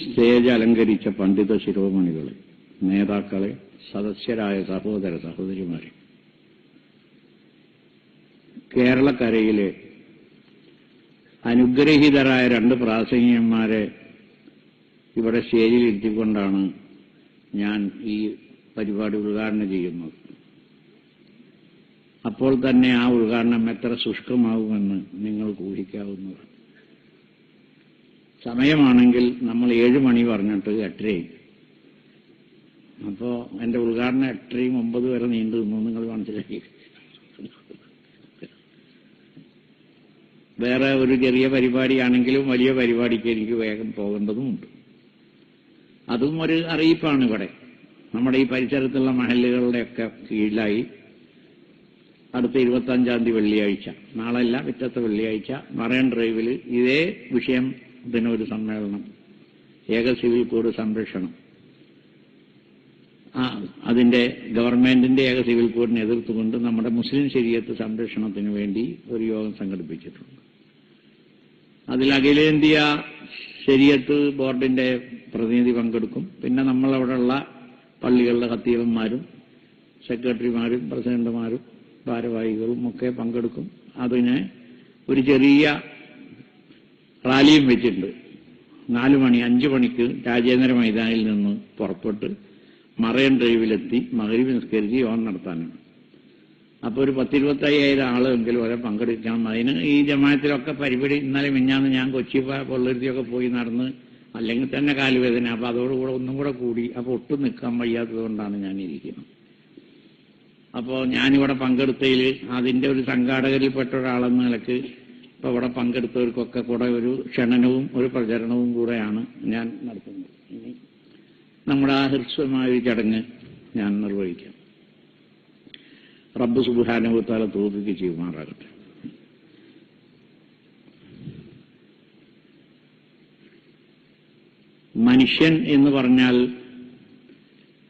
Stage അലങ്കരിച്ച പണ്ഡിത ശിരോമണികളെ, നേതാക്കളെ, സദസ്യരായ സഹോദര സഹോദരിമാരെ, കേരളക്കരയിലെ അനുഗ്രഹീതരായ രണ്ട് പ്രാസംഗികന്മാരെ ഇവിടെ സ്റ്റേജിൽ ഇരുത്തിക്കൊണ്ടാണ് ഞാൻ ഈ പരിപാടി ഉദ്ഘാടനം ചെയ്യുന്നത്. അപ്പോൾ തന്നെ ആ ഉദ്ഘാടനം എത്ര ശുഷ്കമാകുമെന്ന് നിങ്ങൾക്ക് ഊഹിക്കാവുന്നതാണ്. സമയമാണെങ്കിൽ നമ്മൾ 7 മണി പറഞ്ഞിട്ട് 8:30. അപ്പോൾ എൻ്റെ ഉദ്ഘാടനം 8:30 9 വരെ നീണ്ടു നിന്നു. നിങ്ങൾ മനസ്സിലാക്കി. വേറെ ഒരു ചെറിയ പരിപാടിയാണെങ്കിലും വലിയ പരിപാടിക്ക് എനിക്ക് വേഗം പോകേണ്ടതുമുണ്ട്. അതും ഒരു അറിയിപ്പാണ്. ഇവിടെ നമ്മുടെ ഈ പരിസരത്തുള്ള മഹല്ലുകളുടെയൊക്കെ കീഴിലായി അടുത്ത 25-ാം തീയതി വെള്ളിയാഴ്ച, നാളെയല്ല പിറ്റത്തെ വെള്ളിയാഴ്ച, മറൈൻ ഡ്രൈവിൽ ഇതേ വിഷയത്തിനൊരു സമ്മേളനം, ഏക സിവിൽ കോഡ് സംരക്ഷണം, അതിന്റെ ഗവൺമെന്റിന്റെ ഏക സിവിൽ കോഡിനെ എതിർത്തുകൊണ്ട് നമ്മുടെ മുസ്ലിം ശരീഅത്ത് സംരക്ഷണത്തിന് വേണ്ടി ഒരു യോഗം സംഘടിപ്പിച്ചിട്ടുണ്ട്. അതിൽ അഖിലേന്ത്യാ ശരീഅത്ത് ബോർഡിന്റെ പ്രതിനിധി പങ്കെടുക്കും. പിന്നെ നമ്മളവിടെയുള്ള പള്ളികളുടെ ഖത്തീബന്മാരും സെക്രട്ടറിമാരും പ്രസിഡന്റുമാരും ഭാരവാഹികളും ഒക്കെ പങ്കെടുക്കും. അതിന് ഒരു ചെറിയ റാലിയും വെച്ചിട്ടുണ്ട്. 4 മണി 5 മണിക്ക് രാജേന്ദ്ര മൈതാനിൽ നിന്ന് പുറപ്പെട്ട് മറൈൻ ഡ്രൈവിലെത്തി മഗ്‌രിബ് നിസ്കരിച്ച് യോഗം നടത്താനാണ്. അപ്പോൾ ഒരു 10-25,000 ആളെങ്കിലും വരെ പങ്കെടുക്കണം. അതിന് ഈ ജമാഅത്തിലൊക്കെ പരിപാടി ഇന്നലെ മിഞ്ഞാന്ന് ഞാൻ കൊച്ചി പൊള്ളരുത്തിയൊക്കെ പോയി നടന്ന്, അല്ലെങ്കിൽ തന്നെ കാലുവേദന. അപ്പോൾ അതോടുകൂടെ ഒന്നും കൂടെ കൂടി. അപ്പോൾ ഒട്ടും നിൽക്കാൻ വയ്യാത്തത് കൊണ്ടാണ് ഞാൻ ഇരിക്കുന്നത്. അപ്പോൾ ഞാനിവിടെ പങ്കെടുത്തതിൽ അതിൻ്റെ ഒരു സംഘാടകരിൽപ്പെട്ട ഒരാളെന്ന നിലക്ക് ഇപ്പോൾ ഇവിടെ പങ്കെടുത്തവർക്കൊക്കെ കൂടെ ഒരു ക്ഷണനവും ഒരു പ്രചരണവും കൂടെയാണ് ഞാൻ നടത്തുന്നത്. ഇനി നമ്മുടെ ആ ഹ്രസ്വമായ ഒരു ചടങ്ങ് ഞാൻ നിർവഹിക്കാം. റബ്ബ് സുബ്ഹാനഹു വ തആല തൗഫീഖ് ചെയ്യുമാറാകട്ടെ. മനുഷ്യൻ എന്ന് പറഞ്ഞാൽ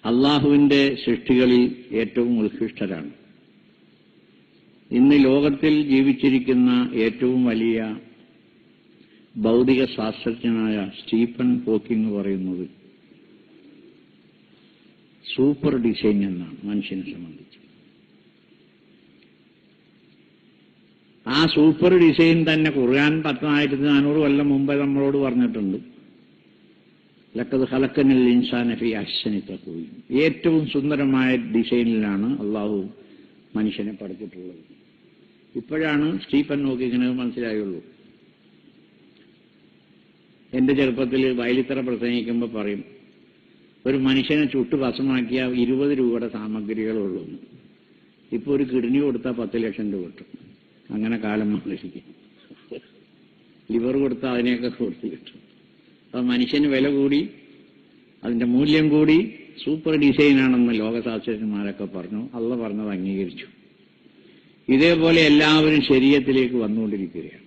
അള്ളാഹുവിന്റെ സൃഷ്ടികളിൽ ഏറ്റവും ഉത്കൃഷ്ടരാണ്. ഇന്ന് ലോകത്തിൽ ജീവിച്ചിരിക്കുന്ന ഏറ്റവും വലിയ ഭൗതിക ശാസ്ത്രജ്ഞനായ സ്റ്റീഫൻ ഹോക്കിംഗ് പറയുന്നത് സൂപ്പർ ഡിസൈൻ എന്നാണ് മനുഷ്യനെ സംബന്ധിച്ച്. ആ സൂപ്പർ ഡിസൈൻ തന്നെ ഖുർആൻ 1400 കൊല്ലം മുമ്പേ നമ്മളോട് പറഞ്ഞിട്ടുണ്ട്. ലഖദ് ഖലഖനൽ ഇൻസാന ഫീ അഹ്സനി തഖ്വീം. ഏറ്റവും സുന്ദരമായ ഡിസൈനിലാണ് അള്ളാഹു മനുഷ്യനെ പടച്ചിട്ടുള്ളത്. ഇപ്പോഴാണ് സ്റ്റീഫൻ ഹോക്കിങ്ങിന് മനസ്സിലായുള്ളൂ. എന്റെ ചെറുപ്പത്തിൽ വയലിത്തറ പ്രസംഗിക്കുമ്പോൾ പറയും, ഒരു മനുഷ്യനെ ചുട്ട് ഭസ്മമാക്കിയ 20 രൂപയുടെ സാമഗ്രികളുള്ളൂ. ഇപ്പോൾ ഒരു കിഡ്നി കൊടുത്താൽ 10 ലക്ഷം രൂപ കിട്ടും. അങ്ങനെ കാലം മാറിയിരിക്കും. ലിവർ കൊടുത്താൽ അതിനെയൊക്കെ കൊടുത്ത് കിട്ടും. അപ്പം മനുഷ്യന് വില കൂടി, അതിന്റെ മൂല്യം കൂടി. സൂപ്പർ ഡിസൈനാണെന്ന് ലോകശാസ്ത്രജ്ഞന്മാരൊക്കെ പറഞ്ഞു. അള്ളാഹ് പറഞ്ഞത് അംഗീകരിച്ചു. ഇതേപോലെ എല്ലാവരും ശരീഅത്തിലേക്ക് വന്നുകൊണ്ടിരിക്കുകയാണ്.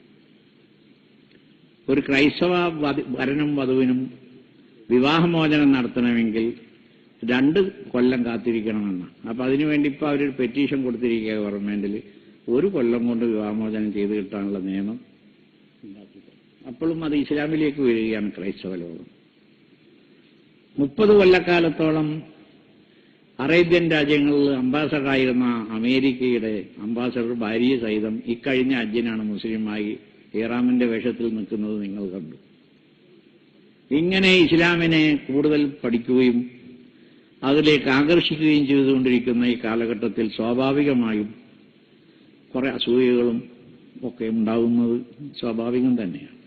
ഒരു ക്രൈസ്തവ വരനും വധുവിനും വിവാഹമോചനം നടത്തണമെങ്കിൽ 2 കൊല്ലം കാത്തിരിക്കണമെന്നാണ്. അപ്പൊ അതിനുവേണ്ടി ഇപ്പൊ അവരൊരു പെറ്റീഷൻ കൊടുത്തിരിക്കുക ഗവൺമെന്റിൽ. 1 കൊല്ലം കൊണ്ട് വിവാഹമോചനം ചെയ്ത് കിട്ടാനുള്ള നിയമം ഉണ്ടാക്കി. അപ്പോഴും അത് ഇസ്ലാമിലേക്ക് വരികയാണ് ക്രൈസ്തവ ലോകം. 30 കൊല്ലക്കാലത്തോളം അറേബ്യൻ രാജ്യങ്ങളിൽ അംബാസഡറായിരുന്ന അമേരിക്കയുടെ അംബാസഡർ ഭാര്യ സഹിതം ഇക്കഴിഞ്ഞ ഹജ്ജിനാണ് മുസ്ലിമായി ഇഹ്റാമിന്റെ വേഷത്തിൽ നിൽക്കുന്നത് നിങ്ങൾ കണ്ടു. ഇങ്ങനെ ഇസ്ലാമിനെ കൂടുതൽ പഠിക്കുകയും അതിലേക്ക് ആകർഷിക്കുകയും ചെയ്തുകൊണ്ടിരിക്കുന്ന ഈ കാലഘട്ടത്തിൽ സ്വാഭാവികമായും കുറെ അസൂയകളും ഒക്കെ ഉണ്ടാകുന്നത് സ്വാഭാവികം തന്നെയാണ്.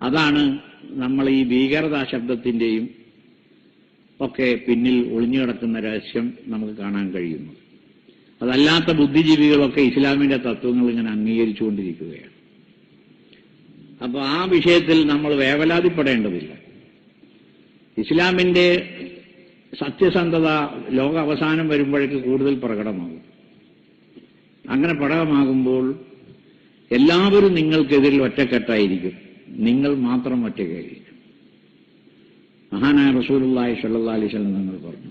അതാണ് നമ്മൾ ഈ ഭീകരതാ ശബ്ദത്തിന്റെയും ഒക്കെ പിന്നിൽ ഒളിഞ്ഞു കിടക്കുന്ന രഹസ്യം നമുക്ക് കാണാൻ കഴിയുന്നു. അതല്ലാത്ത ബുദ്ധിജീവികളൊക്കെ ഇസ്ലാമിന്റെ തത്വങ്ങൾ ഇങ്ങനെ അംഗീകരിച്ചുകൊണ്ടിരിക്കുകയാണ്. അപ്പൊ ആ വിഷയത്തിൽ നമ്മൾ വേവലാതിപ്പെടേണ്ടതില്ല. ഇസ്ലാമിന്റെ സത്യസന്ധത ലോക അവസാനം വരുമ്പോഴേക്ക് കൂടുതൽ പ്രകടമാകും. അങ്ങനെ പ്രകടമാകുമ്പോൾ എല്ലാവരും നിങ്ങൾക്കെതിരിൽ ഒറ്റക്കെട്ടായിരിക്കും, നിങ്ങൾ മാത്രം ഒറ്റയ്ക്കായിരിക്കും. മഹാനായ റസൂലുള്ളാഹി സ്വല്ലല്ലാഹു അലൈഹി വസല്ലം നിങ്ങൾ പറഞ്ഞു,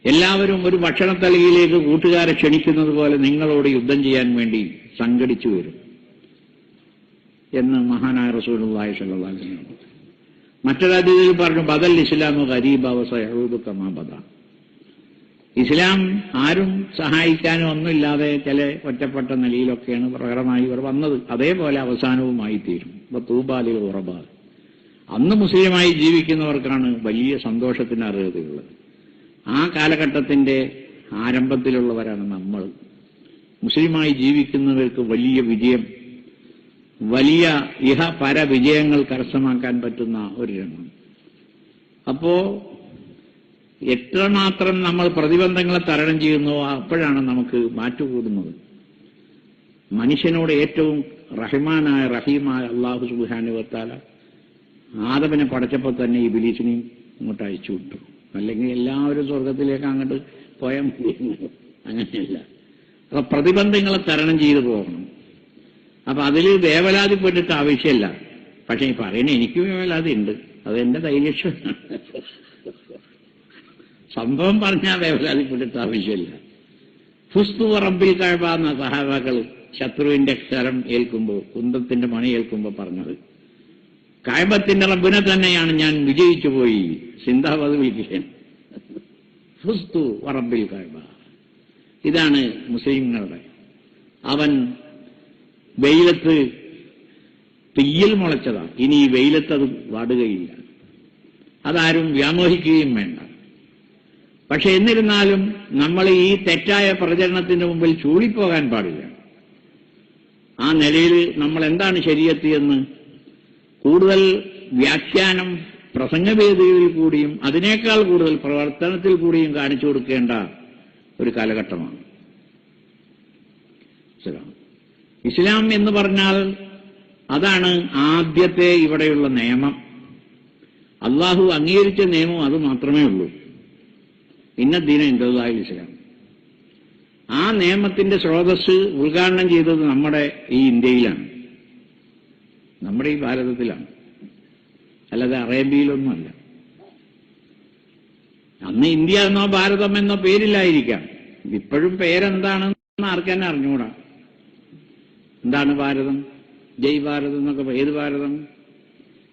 എല്ലാവരും ഒരു ഭക്ഷണത്തളികയിലേക്ക് കൂട്ടുകാരെ ക്ഷണിക്കുന്നത് പോലെ നിങ്ങളോട് യുദ്ധം ചെയ്യാൻ വേണ്ടി സംഘടിച്ചു വരും. എന്ന് മഹാനായ റസൂലുള്ളാഹി സ്വല്ലല്ലാഹു അലൈഹി വസല്ലം. മറ്റൊരു ഹദീസിൽ പറഞ്ഞു, ബദൽ ഇസ്ലാമു ഗരീബ വസയഊദു കമാ ബദ. ഇസ്ലാം ആരും സഹായിക്കാനും ഒന്നുമില്ലാതെ ചില ഒറ്റപ്പെട്ട നിലയിലൊക്കെയാണ് പ്രകടമായി ഇവർ വന്നത്. അതേപോലെ അവസാനവുമായി തീരും. തൂബാലിൽ ഉറബാ. അന്ന് മുസ്ലിമായി ജീവിക്കുന്നവർക്കാണ് വലിയ സന്തോഷത്തിന് അർഹതയുള്ളത്. ആ കാലഘട്ടത്തിന്റെ ആരംഭത്തിലുള്ളവരാണ് നമ്മൾ. മുസ്ലിമായി ജീവിക്കുന്നവർക്ക് വലിയ വിജയം, വലിയ ഇഹ പര വിജയങ്ങൾ കരസ്ഥമാക്കാൻ പറ്റുന്ന ഒരു രംഗം. അപ്പോ എത്രമാത്രം നമ്മൾ പ്രതിബന്ധങ്ങളെ തരണം ചെയ്യുന്നോ അപ്പോഴാണ് നമുക്ക് മാറ്റുകൂടുന്നത്. മനുഷ്യനോട് ഏറ്റവും റഹ്മാനായ റഹീമായ അല്ലാഹു സുബ്ഹാനഹു വ തആല ആദമിനെ പടച്ചപ്പോൾ തന്നെ ഇബ്ലീസിനെയും ഇങ്ങോട്ട് അയച്ചു വിട്ടു. അല്ലെങ്കിൽ എല്ലാവരും സ്വർഗത്തിലേക്ക് അങ്ങോട്ട് പോയാൽ മതി. അങ്ങനെയല്ല. അപ്പൊ പ്രതിബന്ധങ്ങളെ തരണം ചെയ്തു പോകണം. അപ്പൊ അതിൽ വേവലാതിപ്പെട്ടിട്ട് ആവശ്യമില്ല. പക്ഷെ ഈ പറയുന്ന എനിക്ക് വേവലാതി ഉണ്ട്, അതെന്റെ ധൈര്യം. സംഭവം പറഞ്ഞാൽ വേവലാതിപ്പെട്ടിട്ട് ആവശ്യമില്ല. ഫുസ്തു റബ്ബിൽ കഅബ എന്ന സഹാബാക്കൾ ശത്രുവിന്റെ സ്ഥലം ഏൽക്കുമ്പോൾ, കുന്തത്തിന്റെ മണി ഏൽക്കുമ്പോൾ പറഞ്ഞത്, കഅബത്തിന്റെ റബ്ബിനെ തന്നെയാണ് ഞാൻ വിജയിച്ചു പോയി, സിന്ദാബാദ് വിളിക്കുകയാണ്. ഫുസ്തു റബ്ബിൽ കഅബ. ഇതാണ് മുസ്ലിങ്ങളുടെ. അവൻ വെയിലത്ത് തീയിൽ മുളച്ചതാണ്. ഇനി ഈ വെയിലത്ത് അത് വാടുകയില്ല. അതാരും വ്യാമോഹിക്കുകയും വേണ്ട. പക്ഷെ എന്നിരുന്നാലും നമ്മൾ ഈ തെറ്റായ പ്രചരണത്തിന് മുമ്പിൽ ചൂളിപ്പോകാൻ പാടില്ല. ആ നിലയിൽ നമ്മൾ എന്താണ് ശരീഅത്ത് എന്ന് കൂടുതൽ വ്യാഖ്യാനം പ്രസംഗവേദികളിൽ കൂടിയും അതിനേക്കാൾ കൂടുതൽ പ്രവർത്തനത്തിൽ കൂടിയും കാണിച്ചു കൊടുക്കേണ്ട ഒരു കാലഘട്ടമാണ് ഇസ്ലാം. ഇസ്ലാം എന്ന് പറഞ്ഞാൽ അതാണ് ആദ്യത്തെ ഇവിടെയുള്ള നിയമം. അള്ളാഹു അംഗീകരിച്ച നിയമം അത് മാത്രമേ ഉള്ളൂ. ഇന്ന ദീന ഇൻദല്ലാഹിൽ ഇസ്ലാം. ആ നിയമത്തിന്റെ സ്രോതസ് ഉദ്ഘാടനം ചെയ്തത് നമ്മുടെ ഈ ഇന്ത്യയിലാണ്, നമ്മുടെ ഈ ഭാരതത്തിലാണ്, അല്ലാതെ അറേബ്യയിലൊന്നുമല്ല. അന്ന് ഇന്ത്യ എന്നോ ഭാരതം എന്നോ പേരില്ലായിരിക്കാം. ഇപ്പോഴും പേരെന്താണെന്ന് ആർക്കെന്നെ അറിഞ്ഞുകൂടാ. എന്താണ് ഭാരതം? ജയ് ഭാരതം എന്നൊക്കെ. ഏത് ഭാരതം?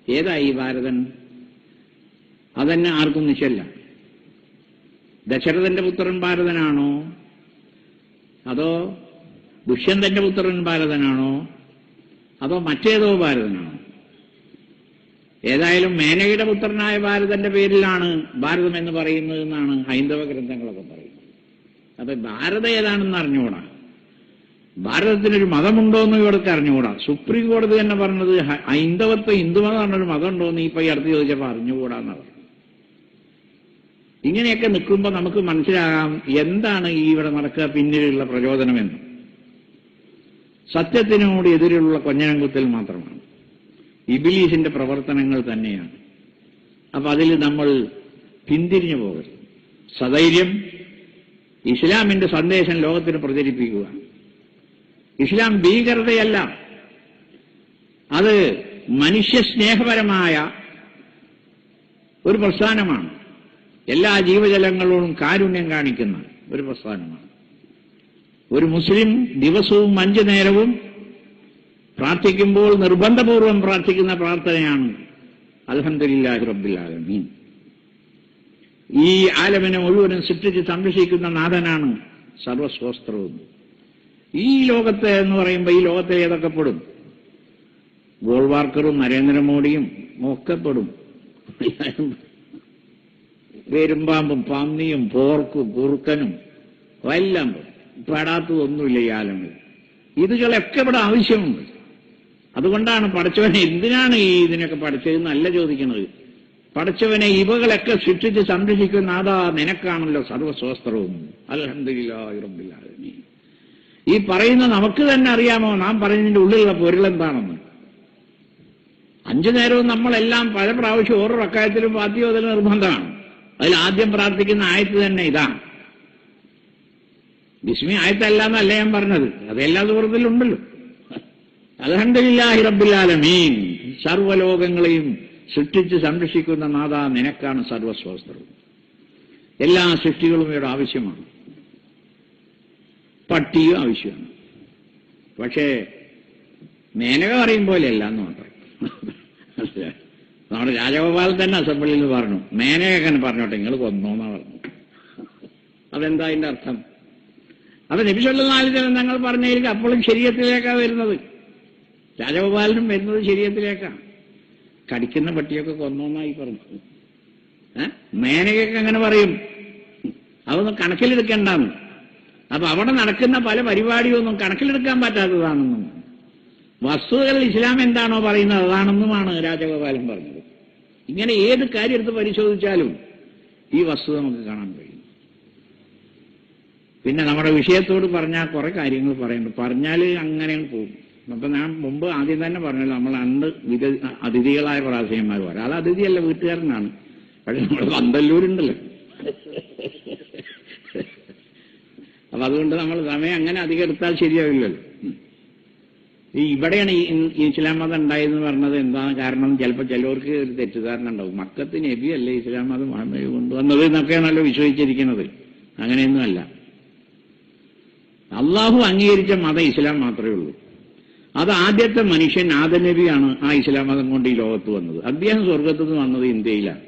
ഏതായി ഭാരതൻ? അതന്നെ ആർക്കും നിശ്ചയമില്ല. ദശരഥന്റെ പുത്രൻ ഭാരതനാണോ, അതോ ദുഷ്യന്തന്റെ പുത്രൻ ഭാരതനാണോ, അതോ മറ്റേതോ ഭാരതനാണോ? ഏതായാലും മേനകയുടെ പുത്രനായ ഭാരതന്റെ പേരിലാണ് ഭാരതം എന്ന് പറയുന്നത് എന്നാണ് ഹൈന്ദവ ഗ്രന്ഥങ്ങളൊക്കെ പറയുന്നത്. അപ്പൊ ഭാരതം ഏതാണെന്ന് അറിഞ്ഞുകൂടാ. ഭാരതത്തിനൊരു മതമുണ്ടോയെന്ന് ഇവിടത്തെ അറിഞ്ഞുകൂടാ. സുപ്രീം കോടതി തന്നെ പറഞ്ഞത് ഹൈന്ദവത്വം ഹിന്ദുമതം പറഞ്ഞൊരു മതം ഉണ്ടോയെന്ന് ഇപ്പൊ ഈ അടുത്ത് ചോദിച്ചപ്പോൾ അറിഞ്ഞുകൂടാന്ന് പറഞ്ഞു. ഇങ്ങനെയൊക്കെ നിൽക്കുമ്പോൾ നമുക്ക് മനസ്സിലാകാം എന്താണ് ഈ ഇവിടെ നടക്കുക പിന്നിലുള്ള പ്രചോദനമെന്ന്. സത്യത്തിനോട് എതിരുള്ള കൊഞ്ഞനംകുത്തൽ മാത്രമാണ്, ഇബ്ലീസിന്റെ പ്രവർത്തനങ്ങൾ തന്നെയാണ്. അപ്പൊ അതിൽ നമ്മൾ പിന്തിരിഞ്ഞു പോകരുത്. സധൈര്യം ഇസ്ലാമിന്റെ സന്ദേശം ലോകത്തിന് പ്രചരിപ്പിക്കുക. ഇസ്ലാം ഭീകരതയല്ല, അത് മനുഷ്യസ്നേഹപരമായ ഒരു പ്രസ്ഥാനമാണ്. എല്ലാ ജീവജാലങ്ങളോടും കാരുണ്യം കാണിക്കുന്ന ഒരു പ്രസ്ഥാനമാണ്. ഒരു മുസ്ലിം ദിവസവും 5 നേരവും പ്രാർത്ഥിക്കുമ്പോൾ നിർബന്ധപൂർവം പ്രാർത്ഥിക്കുന്ന പ്രാർത്ഥനയാണ് അൽഹംദുലില്ലാഹി റബ്ബിൽ ആലമീൻ. ഈ ആലമിനെ മുഴുവനും സൃഷ്ടിച്ച് സംരക്ഷിക്കുന്ന നാഥനാണ് സർവസ്വസ്ത്രവും. ഈ ലോകത്തെ എന്ന് പറയുമ്പോൾ ഈ ലോകത്തെ ഏതൊക്കെ പെടും? ഗോൾവാർക്കറും നരേന്ദ്രമോദിയും ഒക്കെ പെടും. വേരുംപാമ്പും പന്നിയും പോർക്കും കുറുക്കനും എല്ലാം പെടാത്തതൊന്നുമില്ല ഈ ആലമിൽ. ഇതുകളൊക്കെ ഇവിടെ ആവശ്യമുണ്ട്. അതുകൊണ്ടാണ് പടച്ചവനെ എന്തിനാണ് ഈ ഇതിനൊക്കെ പഠിച്ചതെന്നല്ല ചോദിക്കുന്നത്. പടച്ചവനെ ഇവകളൊക്കെ സൃഷ്ടിച്ച് സംരക്ഷിക്കുന്ന നാഥാ നിനക്കാണല്ലോ സർവസ്വസ്ത്രവും. അൽഹംദുലില്ലാഹി റബ്ബിൽ ആലമീൻ. ഈ പറയുന്ന നമുക്ക് തന്നെ അറിയാമോ നാം പറയുന്നതിന്റെ ഉള്ളിലുള്ള പൊരുളെന്താണെന്ന്. 5 നേരവും നമ്മളെല്ലാം പല പ്രാവശ്യം ഓരോ റക്അത്തിലും ഫാത്തിഹ ഓതൽ നിർബന്ധമാണ്. അതിൽ ആദ്യം പ്രാർത്ഥിക്കുന്ന ആയത്ത് തന്നെ ഇതാണ്. ബിസ്മി ആയത്തല്ല എന്നല്ല ഞാൻ പറഞ്ഞത്, അതെല്ലാ സൂറത്തിലുണ്ടല്ലോ. അൽഹംദുലില്ലാഹി റബ്ബിൽ ആലമീൻ. സർവ്വലോകങ്ങളെയും സൃഷ്ടിച്ച് സംരക്ഷിക്കുന്ന നാഥാ നിനക്കാണ് സർവസ്വസ്ത്രവും. എല്ലാ സൃഷ്ടികളും ഇവിടെ ആവശ്യമാണ്, പട്ടിയും ആവശ്യമാണ്. പക്ഷേ മേനക പറയും പോലെയല്ല എന്ന് മാത്രം. നമ്മുടെ രാജഗോപാലൻ തന്നെ അസംബ്ലിയിൽ നിന്ന് പറഞ്ഞു, മേനക അങ്ങനെ പറഞ്ഞോട്ടെ, നിങ്ങൾ കൊന്നോന്നാ പറഞ്ഞു. അതെന്താ അതിന്റെ അർത്ഥം? അപ്പൊ നബി സല്ലല്ലാഹു അലൈഹി വസല്ലം തങ്ങൾ പറഞ്ഞതിലേക്ക് അപ്പോഴും ശരീഅത്തിലേക്കാണ് വരുന്നത്. രാജഗോപാലനും വരുന്നത് ശരീഅത്തിലേക്കാണ്. കടിക്കുന്ന പട്ടിയൊക്കെ കൊന്നോന്നായി പറഞ്ഞു. മേനകയൊക്കെ അങ്ങനെ പറയും, അതൊന്നും കണക്കിലെടുക്കേണ്ടെന്ന്. അപ്പൊ അവിടെ നടക്കുന്ന പല പരിപാടിയൊന്നും കണക്കിലെടുക്കാൻ പറ്റാത്തതാണെന്നും വസ്തുതകൾ ഇസ്ലാം എന്താണോ പറയുന്നത് അതാണെന്നുമാണ് രാജഗോപാലൻ പറഞ്ഞത്. ഇങ്ങനെ ഏത് കാര്യം എടുത്ത് പരിശോധിച്ചാലും ഈ വസ്തുത നമുക്ക് കാണാൻ കഴിയും. പിന്നെ നമ്മുടെ വിഷയത്തോട് പറഞ്ഞാൽ കുറെ കാര്യങ്ങൾ പറയുന്നുണ്ട്, പറഞ്ഞാൽ അങ്ങനെ പോകും. അപ്പൊ ഞാൻ മുമ്പ് ആദ്യം തന്നെ പറഞ്ഞല്ലോ, നമ്മൾ അന്ന് അതിഥികളായ പ്രാസീയന്മാർ ഒരാൾ അതിഥിയല്ല, വീട്ടുകാരനാണ്. പക്ഷെ നമ്മൾ പന്തല്ലൂരുണ്ടല്ലോ. അപ്പൊ അതുകൊണ്ട് നമ്മൾ സമയം അങ്ങനെ അധികം എടുത്താൽ ശരിയാവില്ലല്ലോ. ഇവിടെയാണ് ഈ ഇസ്ലാം മതം ഉണ്ടായതെന്ന് പറഞ്ഞത് എന്താണ് കാരണം? ചിലപ്പോൾ ചിലവർക്ക് ഒരു തെറ്റിദ്ധാരണ ഉണ്ടാവും, മക്കത്ത് നബി അല്ലേ ഇസ്ലാം മതം മുഹമ്മദ് കൊണ്ടുവന്നത് എന്നൊക്കെയാണല്ലോ വിശ്വസിച്ചിരിക്കുന്നത്. അങ്ങനെയൊന്നുമല്ല. അള്ളാഹു അംഗീകരിച്ച മതം ഇസ്ലാം മാത്രമേ ഉള്ളൂ. അത് ആദ്യത്തെ മനുഷ്യൻ ആദം നബിയാണ് ആ ഇസ്ലാം മതം കൊണ്ട് ഈ ലോകത്ത് വന്നത്. അദ്ദേഹം സ്വർഗത്തു നിന്ന് വന്നത് ഇന്ത്യയിലാണ്.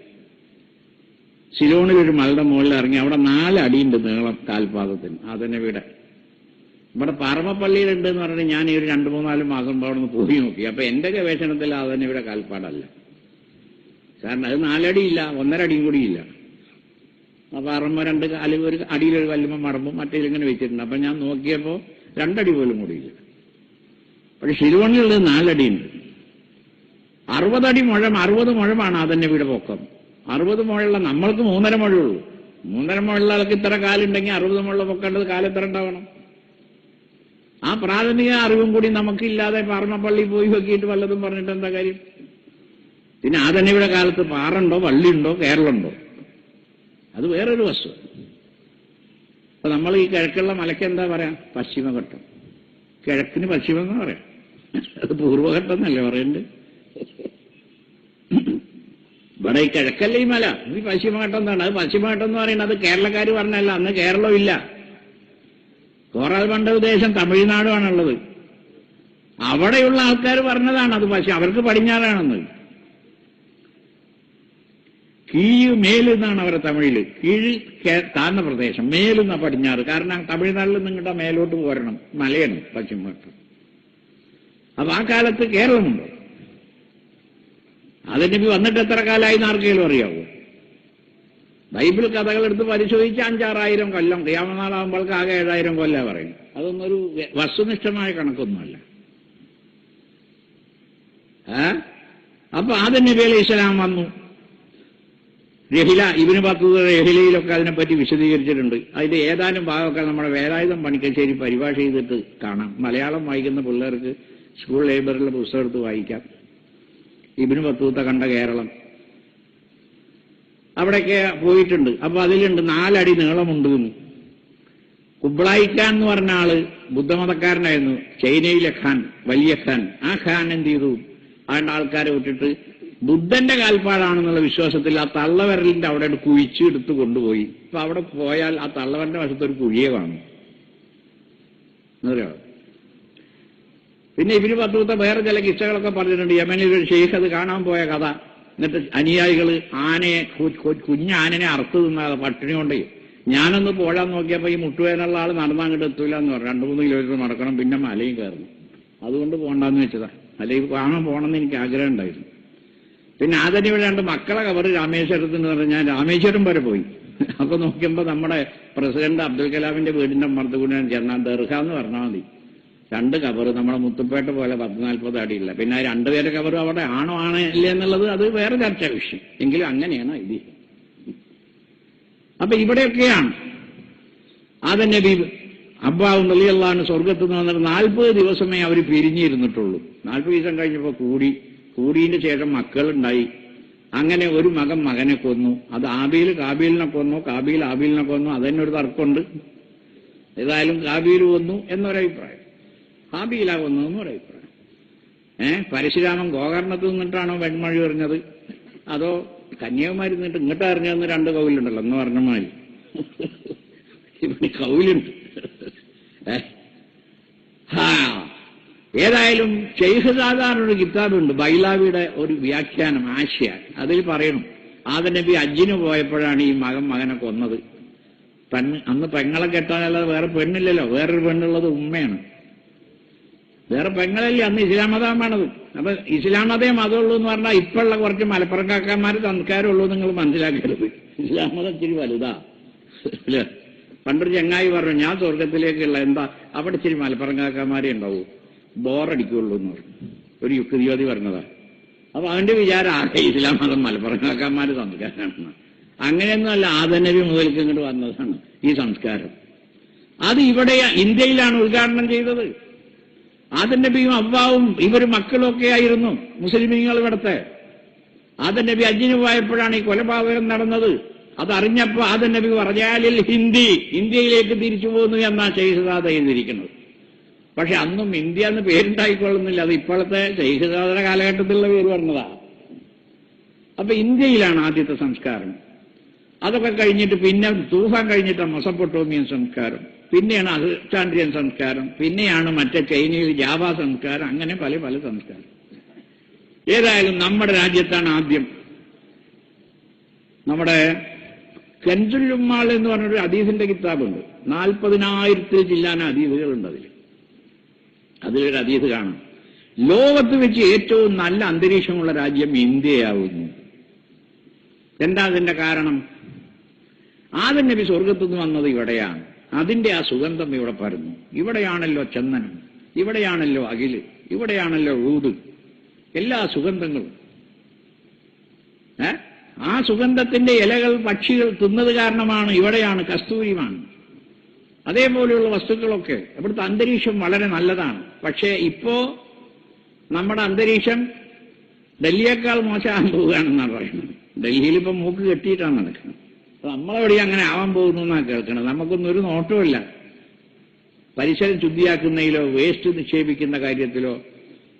സിലോണിൽ ഒരു മലയുടെ മുകളിൽ ഇറങ്ങി, അവിടെ 4 അടിയുണ്ട് നീളം കാൽപാദത്തിന് ആദം നബിയുടെ. ഇവിടെ പാറമപ്പള്ളിയിലുണ്ട് എന്ന് പറഞ്ഞിട്ട് ഞാൻ ഈ ഒരു 2-3-4 മാസം അവിടെ നിന്ന് പോയി നോക്കി. അപ്പൊ എന്റെ ഗവേഷണത്തിൽ ആദം നബിയുടെ കാൽപ്പാടല്ല. കാരണം അത് 4 അടിയില്ല, 1.5 അടിയും കൂടിയില്ല. അപ്പൊ പാറമ്മ 2 കാല്, ഒരു അടിയിലൊരു കല്ലുമ്പം മടമ്പും മറ്റേലിങ്ങനെ വെച്ചിട്ടുണ്ട്. അപ്പൊ ഞാൻ നോക്കിയപ്പോ 2 അടി പോലും കൂടിയില്ല. പക്ഷെ ശിലോണിലുള്ളത് 4 അടിയുണ്ട്. 60 അടി മുഴം, 60 മുഴമാണ് ആദം നബിയുടെ പൊക്കം. 60 മുഴയുള്ള നമ്മൾക്ക് 3.5 മുഴയുള്ളൂ. 3.5 മുഴയുള്ള ആൾക്ക് ഇത്ര കാലുണ്ടെങ്കിൽ 60 മുഴ പൊക്കേണ്ടത് കാലെത്ര ഉണ്ടാവണം? ആ പ്രാഥമിക അറിവും കൂടി നമുക്കില്ലാതെ പാറമപ്പള്ളി പോയി നോക്കിയിട്ട് വല്ലതും പറഞ്ഞിട്ട് എന്താ കാര്യം? പിന്നെ ആദം നബിയുടെ കാലത്ത് പാറുണ്ടോ, വള്ളിയുണ്ടോ, കേരളുണ്ടോ? അത് വേറൊരു വസ്തു. അപ്പൊ നമ്മൾ ഈ കിഴക്കുള്ള മലയ്ക്ക് എന്താ പറയാ? പശ്ചിമഘട്ടം. കിഴക്കിന് പശ്ചിമം എന്ന് പറയാം. അത് പൂർവ്വഘട്ടം എന്നല്ലേ പറയുന്നത്. ഇവിടെ ഈ കിഴക്കല്ലേ ഈ മല, ഈ പശ്ചിമഘട്ടം എന്താണ്? അത് പശ്ചിമഘട്ടം എന്ന് പറയുന്നത് അത് കേരളക്കാർ പറഞ്ഞല്ല, അന്ന് കേരളം ഇല്ല. കോറാൽ മണ്ഡല ദേശം തമിഴ്നാടുമാണുള്ളത്. അവിടെയുള്ള ആൾക്കാർ പറഞ്ഞതാണ് അത്. പക്ഷെ അവർക്ക് പടിഞ്ഞാറാണെന്ന്. കീഴ് മേലെന്നാണ് അവരെ തമിഴില്. കീഴ് താഴ്ന്ന പ്രദേശം, മേലെന്ന പടിഞ്ഞാറ്. കാരണം തമിഴ്നാട്ടിൽ നിങ്ങളുടെ മേലോട്ട് പോരണം, മലയാണ് പശ്ചിമഘട്ടം. അപ്പൊ ആ കാലത്ത് കേരളമുണ്ടോ? അതിനിപ്പോ വന്നിട്ട് എത്ര കാലമായിന്ന് ആർക്കെങ്കിലും അറിയാവോ? ബൈബിൾ കഥകളെടുത്ത് പരിശോധിച്ച് 5-6 കൊല്ലം, ഖിയാമത്ത് ആകെ 7,000 കൊല്ലം പറയും. അതൊന്നൊരു വസ്തുനിഷ്ഠമായ കണക്കൊന്നുമല്ല. അപ്പൊ ആദം നബി അലൈഹി ഇസ്ലാം വന്നു. രഹില, ഇബ്നു ബത്തൂത രഹിലയിലൊക്കെ അതിനെപ്പറ്റി വിശദീകരിച്ചിട്ടുണ്ട്. അതിന്റെ ഏതാനും ഭാഗമൊക്കെ നമ്മുടെ വേലായുധം പണിക്കശ്ശേരി പരിഭാഷ ചെയ്തിട്ട് കാണാം. മലയാളം വായിക്കുന്ന പിള്ളേർക്ക് സ്കൂൾ ലൈബ്രറിയിലെ പുസ്തകം എടുത്ത് വായിക്കാം. ഇബ്നു ബത്തൂത്ത കണ്ട കേരളം, അവിടെയൊക്കെ പോയിട്ടുണ്ട്. അപ്പൊ അതിലുണ്ട് 4 അടി നീളമുണ്ട് എന്ന്. കുബ്ലായി ഖാൻ എന്ന് പറഞ്ഞ ആള് ബുദ്ധമതക്കാരനായിരുന്നു, ചൈനയിലെ ഖാൻ, വലിയ ഖാൻ. ആ ഖാൻ എന്ത് ചെയ്തു? അതിന്റെ ആൾക്കാരെ വിട്ടിട്ട് ബുദ്ധന്റെ കാൽപ്പാടാണെന്നുള്ള വിശ്വാസത്തിൽ ആ തള്ളവിരലിന്റെ അവിടെ കുഴിച്ച് എടുത്ത് കൊണ്ടുപോയി. ഇപ്പൊ അവിടെ പോയാൽ ആ തള്ളവരന്റെ വശത്ത് ഒരു കുഴിയെ കാണും. എന്നറിയോ? പിന്നെ ഇബ്നു ബത്തൂത്ത വേറെ ചില കിസ്സകളൊക്കെ പറഞ്ഞിട്ടുണ്ട്. യമനിൽ ഒരു ഷെയ്ഖ് അത് കാണാൻ പോയ കഥ. എന്നിട്ട് അനുയായികള് ആനയെ, കുഞ്ഞാനനെ അറുത്ത് തിന്നാതെ പട്ടിണി കൊണ്ടേ. ഞാനൊന്ന് പോഴാൻ നോക്കിയപ്പോ ഈ മുട്ടുവേനുള്ള ആള് നടന്നങ്ങോട്ട് എത്തൂല എന്ന് പറഞ്ഞു. 2-3 കിലോമീറ്റർ നടക്കണം, പിന്നെ മലയും കയറണം. അതുകൊണ്ട് പോകണ്ടെന്ന് വെച്ചതാ. അല്ലെങ്കിൽ കാണാൻ പോകണമെന്ന് എനിക്ക് ആഗ്രഹം ഉണ്ടായിരുന്നു. പിന്നെ ആദം ഇവിടെ 2 മക്കളെ കവർ രാമേശ്വരത്തിന് പറഞ്ഞ് ഞാൻ രാമേശ്വരം വരെ പോയി. അപ്പൊ നോക്കിയപ്പോ നമ്മുടെ പ്രസിഡന്റ് അബ്ദുൽ കലാമിന്റെ വീടിന്റെ അമ്മർത്ത് കൂടെ ചെന്നാൽ ദർഗ എന്ന് പറഞ്ഞാൽ മതി. 2 കവർ നമ്മുടെ മുത്തുപ്പേട്ട പോലെ 10-40 അടിയില്ല. പിന്നെ 2 പേരെ കവർ അവിടെ ആണോ ഇല്ല എന്നുള്ളത് അത് വേറെ ചർച്ചാ വിഷയം. എങ്കിലും അങ്ങനെയാണ് ഇത്. അപ്പൊ ഇവിടെയൊക്കെയാണ് ആദം നബി അബ്ബാവും റളിയല്ലാഹു അൻഹു സ്വർഗത്ത് നിന്ന് വന്നിട്ട് 40 ദിവസമേ അവർ പിരിഞ്ഞിരുന്നിട്ടുള്ളൂ. 40 ദിവസം കഴിഞ്ഞപ്പോ കൂടിയതിന്റെ ശേഷം മക്കളുണ്ടായി. അങ്ങനെ ഒരു മകൻ മകനെ കൊന്നു. അത് ആബീൽ കാബീലിനെ കൊന്നു, കാബീൽ ആബീലിനെ കൊന്നു. അതന്നെ ഒരു തർക്കമുണ്ട്. ഏതായാലും കാബീൽ കൊന്നു എന്നൊരഭിപ്രായം, ഹാബീലാ കൊന്നതെന്നും ഒരഭിപ്രായം. പരശുരാമൻ ഗോകർണത്ത് നിന്നിട്ടാണോ വെൺമഴ എറിഞ്ഞത്, അതോ കന്യാകുമാരി നിന്നിട്ട് ഇങ്ങോട്ട് എറിഞ്ഞതെന്ന് 2 കൗലുണ്ടല്ലോ എന്ന് പറഞ്ഞ മാതിരി. ഇവിടെ കൗലുണ്ട്. ഏതായാലും ഷെയ്ഖ് സാധാരണ കിതാബുണ്ട്, ബൈലാവിയുടെ ഒരു വ്യാഖ്യാനം, ആശയ. അതിൽ പറയണം, ആദം നബി ഹജ്ജിന് പോയപ്പോഴാണ് ഈ മകനെ കൊന്നത്. അന്ന് പെങ്ങളെ കെട്ടാനല്ലാതെ വേറെ പെണ്ണില്ലല്ലോ, വേറൊരു പെണ്ണുള്ളത് ഉമ്മയാണ്, വേറെ പെങ്ങളല്ലേ. അന്ന് ഇസ്ലാം മതമാണത്. അപ്പൊ ഇസ്ലാം മതമുള്ളൂ എന്ന് പറഞ്ഞാൽ ഇപ്പോഴുള്ള കുറച്ച് മലപ്പുറം കാക്കന്മാർ സംസ്കാരമുള്ളൂ നിങ്ങൾ മനസ്സിലാക്കരുത്. ഇസ്ലാം മതം ഇച്ചിരി വലുതാ അല്ലേ. പണ്ടൊരു ചങ്ങായി പറഞ്ഞു, ഞാൻ സ്വർഗത്തിലേക്കുള്ള എന്താ അവിടെ ഇച്ചിരി മലപ്പുറം കാക്കന്മാരെ ഉണ്ടാവൂ, ബോറടിക്കുള്ളൂ എന്ന് പറഞ്ഞു. ഒരു യുക്തിവാദി പറഞ്ഞതാ. അപ്പൊ അവന്റെ വിചാരം ആകെ ഇസ്ലാം മതം മലപ്പുറം കാക്കന്മാര് സംസ്കാരമാണ്. അങ്ങനെയൊന്നുമല്ല, ആദം നബി മുതൽക്ക് ഇങ്ങോട്ട് വന്നതാണ് ഈ സംസ്കാരം. അത് ഇവിടെ ഇന്ത്യയിലാണ് ഉദ്ഘാടനം ചെയ്തത്. ആദം നബിയും അവ്വാവും ഇവര് മക്കളൊക്കെ ആയിരുന്നു മുസ്ലിമീങ്ങൾ ഇവിടത്തെ. ആദം നബി ഹജ്ജിന് പോയപ്പോഴാണ് ഈ കൊലപാതകം നടന്നത്. അതറിഞ്ഞപ്പോ ആദം നബി പറഞ്ഞാലിൽ ഇന്ത്യയിലേക്ക് തിരിച്ചു പോകുന്നു എന്നാ ഷെയ്ഖ് എഴുതിയിരിക്കുന്നത്. പക്ഷെ അന്നും ഇന്ത്യ എന്ന് പേരുണ്ടായിക്കൊള്ളുന്നില്ല, അത് ഇപ്പോഴത്തെ ഷെയ്ഖ് കാലഘട്ടത്തിലുള്ള പേര് പറഞ്ഞതാ. അപ്പൊ ഇന്ത്യയിലാണ് ആദ്യത്തെ സംസ്കാരം. അതൊക്കെ കഴിഞ്ഞിട്ട് പിന്നെ തൂഫാൻ കഴിഞ്ഞിട്ട് മെസൊപ്പൊട്ടേമിയൻ സംസ്കാരം, പിന്നെയാണ് അലക്സാൻഡ്രിയൻ സംസ്കാരം, പിന്നെയാണ് മറ്റേ ചൈനയിൽ ജാവ സംസ്കാരം, അങ്ങനെ പല പല സംസ്കാരം. ഏതായാലും നമ്മുടെ രാജ്യത്താണ് ആദ്യം. നമ്മുടെ കൻസുൽ ഉമ്മാൾ എന്ന് പറഞ്ഞൊരു ഹദീസിന്റെ കിതാബുണ്ട്. 40,000 ചില്ലാന ഹദീസുകളുണ്ട് അതിലൊരു ഹദീസ് കാണാം, ലോകത്ത് വെച്ച് ഏറ്റവും നല്ല അന്തരീക്ഷമുള്ള രാജ്യം ഇന്ത്യയാവുന്നു. എന്താ അതിന്റെ കാരണം? ആദം നബി സ്വർഗത്തുനിന്ന് വന്നത് ഇവിടെയാണ്. അതിന്റെ ആ സുഗന്ധം ഇവിടെ പരന്നു. ഇവിടെയാണല്ലോ ചന്ദനം, ഇവിടെയാണല്ലോ അകില്, ഇവിടെയാണല്ലോ ഊത്, എല്ലാ സുഗന്ധങ്ങളും. ആ സുഗന്ധത്തിന്റെ ഇലകൾ പക്ഷികൾ തിന്നത് കാരണമാണ് ഇവിടെയാണ് കസ്തൂരിമാണ്. അതേപോലെയുള്ള വസ്തുക്കളൊക്കെ. ഇവിടുത്തെ അന്തരീക്ഷം വളരെ നല്ലതാണ്. പക്ഷേ ഇപ്പോ നമ്മുടെ അന്തരീക്ഷം ഡൽഹിയേക്കാൾ മോശമാകാൻ പോവുകയാണെന്നാണ് പറയുന്നത്. ഡൽഹിയിൽ ഇപ്പൊ മൂക്ക് കെട്ടിയിട്ടാണ് നടക്കുന്നത്. അപ്പൊ നമ്മളെവിടെ അങ്ങനെ ആവാൻ പോകുന്നു എന്നാണ് കേൾക്കുന്നത്. നമുക്കൊന്നും ഒരു നോട്ടമില്ല പരിസരം ശുദ്ധിയാക്കുന്നതിലോ വേസ്റ്റ് നിക്ഷേപിക്കുന്ന കാര്യത്തിലോ.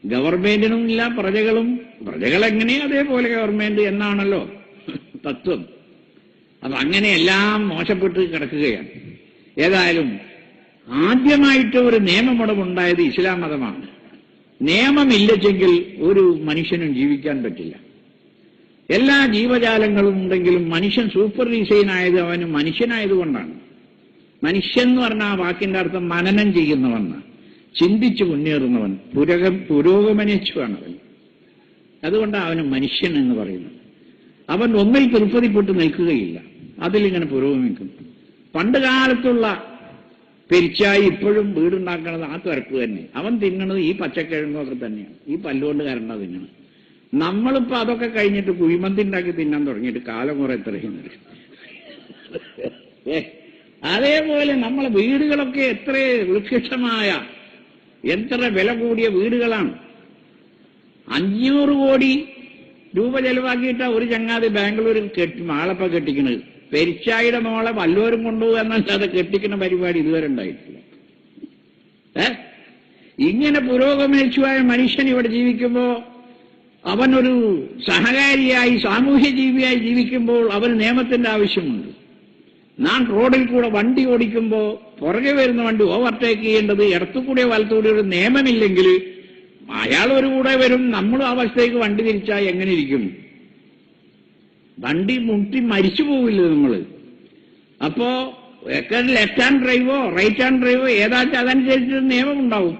ഗവൺമെന്റിനും ഇല്ല, പ്രജകളെങ്ങനെ അതേപോലെ ഗവൺമെന്റ് എന്നാണല്ലോ തത്വം. അപ്പൊ അങ്ങനെ എല്ലാം മോശപ്പെട്ട് കിടക്കുകയാണ്. ഏതായാലും ആദ്യമായിട്ട് ഒരു നിയമമുണ്ടായത് ഇസ്ലാം മതമാണ്. നിയമമില്ലെങ്കിൽ ഒരു മനുഷ്യനും ജീവിക്കാൻ പറ്റില്ല. എല്ലാ ജീവജാലങ്ങളും ഉണ്ടെങ്കിലും മനുഷ്യൻ സൂപ്പർ ഡിസൈൻ ആയത് അവന് മനുഷ്യനായതുകൊണ്ടാണ്. മനുഷ്യൻ എന്ന് പറഞ്ഞ ആ വാക്കിന്റെ അർത്ഥം മനനം ചെയ്യുന്നവൻ, ചിന്തിച്ചു മുന്നേറുന്നവൻ, പുരോഗമനിച്ചുവാണ് അവൻ. അതുകൊണ്ടാണ് അവന് മനുഷ്യൻ എന്ന് പറയുന്നത്. അവൻ ഒന്നിൽ തൃപ്തിപ്പെട്ട് നിൽക്കുകയില്ല, അതിലിങ്ങനെ പുരോഗമിക്കും. പണ്ട് കാലത്തുള്ള പെരിച്ചായി ഇപ്പോഴും വീടുണ്ടാക്കുന്നത് ആ തിരക്ക് തന്നെ. അവൻ തിന്നണത് ഈ പച്ചക്കിഴങ്ങൊക്കെ തന്നെയാണ്, ഈ പല്ലുകൊണ്ട് കരണ്ട തിന്നണം. നമ്മളിപ്പോ അതൊക്കെ കഴിഞ്ഞിട്ട് കുഴിമന്തി ഉണ്ടാക്കി തിന്നാൻ തുടങ്ങിയിട്ട് കാലം കുറെ എത്രയും. അതേപോലെ നമ്മളെ വീടുകളൊക്കെ എത്ര വൃക്ഷമായ എത്ര വില കൂടിയ വീടുകളാണ്. 500 കോടി രൂപ ചെലവാക്കിയിട്ടാ ഒരു ചങ്ങാതി ബാംഗ്ലൂരിൽ മാളപ്പ കെട്ടിക്കണത്. പെരിച്ചായിയുടെ മോളെ വല്ലവരും കൊണ്ടുപോകുക എന്നല്ലാതെ കെട്ടിക്കുന്ന പരിപാടി ഇതുവരെ ഉണ്ടായിട്ടില്ല. ഇങ്ങനെ പുരോഗമിച്ചുവായ മനുഷ്യൻ ഇവിടെ ജീവിക്കുമ്പോ അവനൊരു സഹകാരിയായി സാമൂഹ്യ ജീവിയായി ജീവിക്കുമ്പോൾ അവന് നിയമത്തിന്റെ ആവശ്യമുണ്ട്. നാം റോഡിൽ കൂടെ വണ്ടി ഓടിക്കുമ്പോ പുറകെ വരുന്ന വണ്ടി ഓവർടേക്ക് ചെയ്യേണ്ടത് ഇടത്തുകൂടെ വലത്തുകൂടെ ഒരു നിയമമില്ലെങ്കിൽ അയാൾ ഒരു കൂടെ വരും, നമ്മളും ആ വശത്തേക്ക് വണ്ടി തിരിച്ചാൽ എങ്ങനെ ഇരിക്കും? വണ്ടി മുട്ടി മരിച്ചു പോവില്ലേ നമ്മള്? അപ്പോ ലെഫ്റ്റ് ഹാൻഡ് ഡ്രൈവോ റൈറ്റ് ഹാൻഡ് ഡ്രൈവോ ഏതാച്ചാൽ അതനുസരിച്ച് നിയമം ഉണ്ടാവും.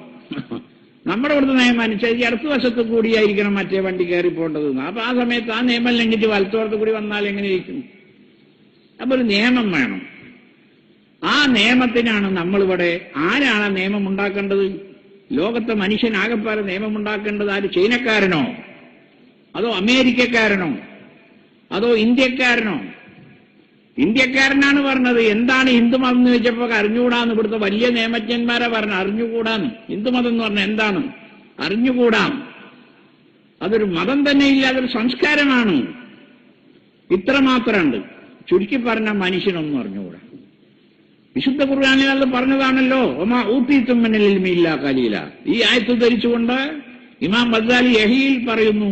നമ്മുടെ ഇവിടുത്തെ നിയമം അനുസരിച്ച് ഇടത്തു വശത്ത് കൂടിയായിരിക്കണം മറ്റേ വണ്ടി കയറി പോകേണ്ടത്. അപ്പൊ ആ സമയത്ത് ആ നിയമം ലംഘിച്ച് വലത്തോടത്ത് കൂടി വന്നാൽ എങ്ങനെ ഇരിക്കും? അപ്പൊ ഒരു നിയമം വേണം. ആ നിയമത്തിനാണ് നമ്മളിവിടെ ആരാണ് നിയമം ഉണ്ടാക്കേണ്ടത്? ലോകത്തെ മനുഷ്യനാകപ്പാടെ നിയമമുണ്ടാക്കേണ്ടത് ആര്? ചൈനക്കാരനോ അതോ അമേരിക്കക്കാരനോ അതോ ഇന്ത്യക്കാരനോ? ഇന്ത്യക്കാരനാണ് പറഞ്ഞത്. എന്താണ് ഹിന്ദുമതം എന്ന് വെച്ചപ്പോ അറിഞ്ഞുകൂടാന്ന് ഇവിടുത്തെ വലിയ നിയമജ്ഞന്മാരെ പറഞ്ഞു. അറിഞ്ഞുകൂടാന്ന്. ഹിന്ദുമതം എന്ന് പറഞ്ഞാൽ എന്താണ്? അറിഞ്ഞുകൂടാം. അതൊരു മതം തന്നെ ഇല്ല, അതൊരു സംസ്കാരമാണ്. ഇത്രമാത്രമുണ്ട്. ചുരുക്കി പറഞ്ഞ മനുഷ്യനൊന്നും അറിഞ്ഞുകൂടാ. വിശുദ്ധ ഖുർആനിൽ അത് പറഞ്ഞതാണല്ലോ, ഒമാ ഊതീതും മിനൽ ഇൽമി ഇല്ലാ ഖലീല. ഈ ആയത്ത് ധരിച്ചുകൊണ്ട് ഇമാം ഗസാലി യഹീൽ പറയുന്നു,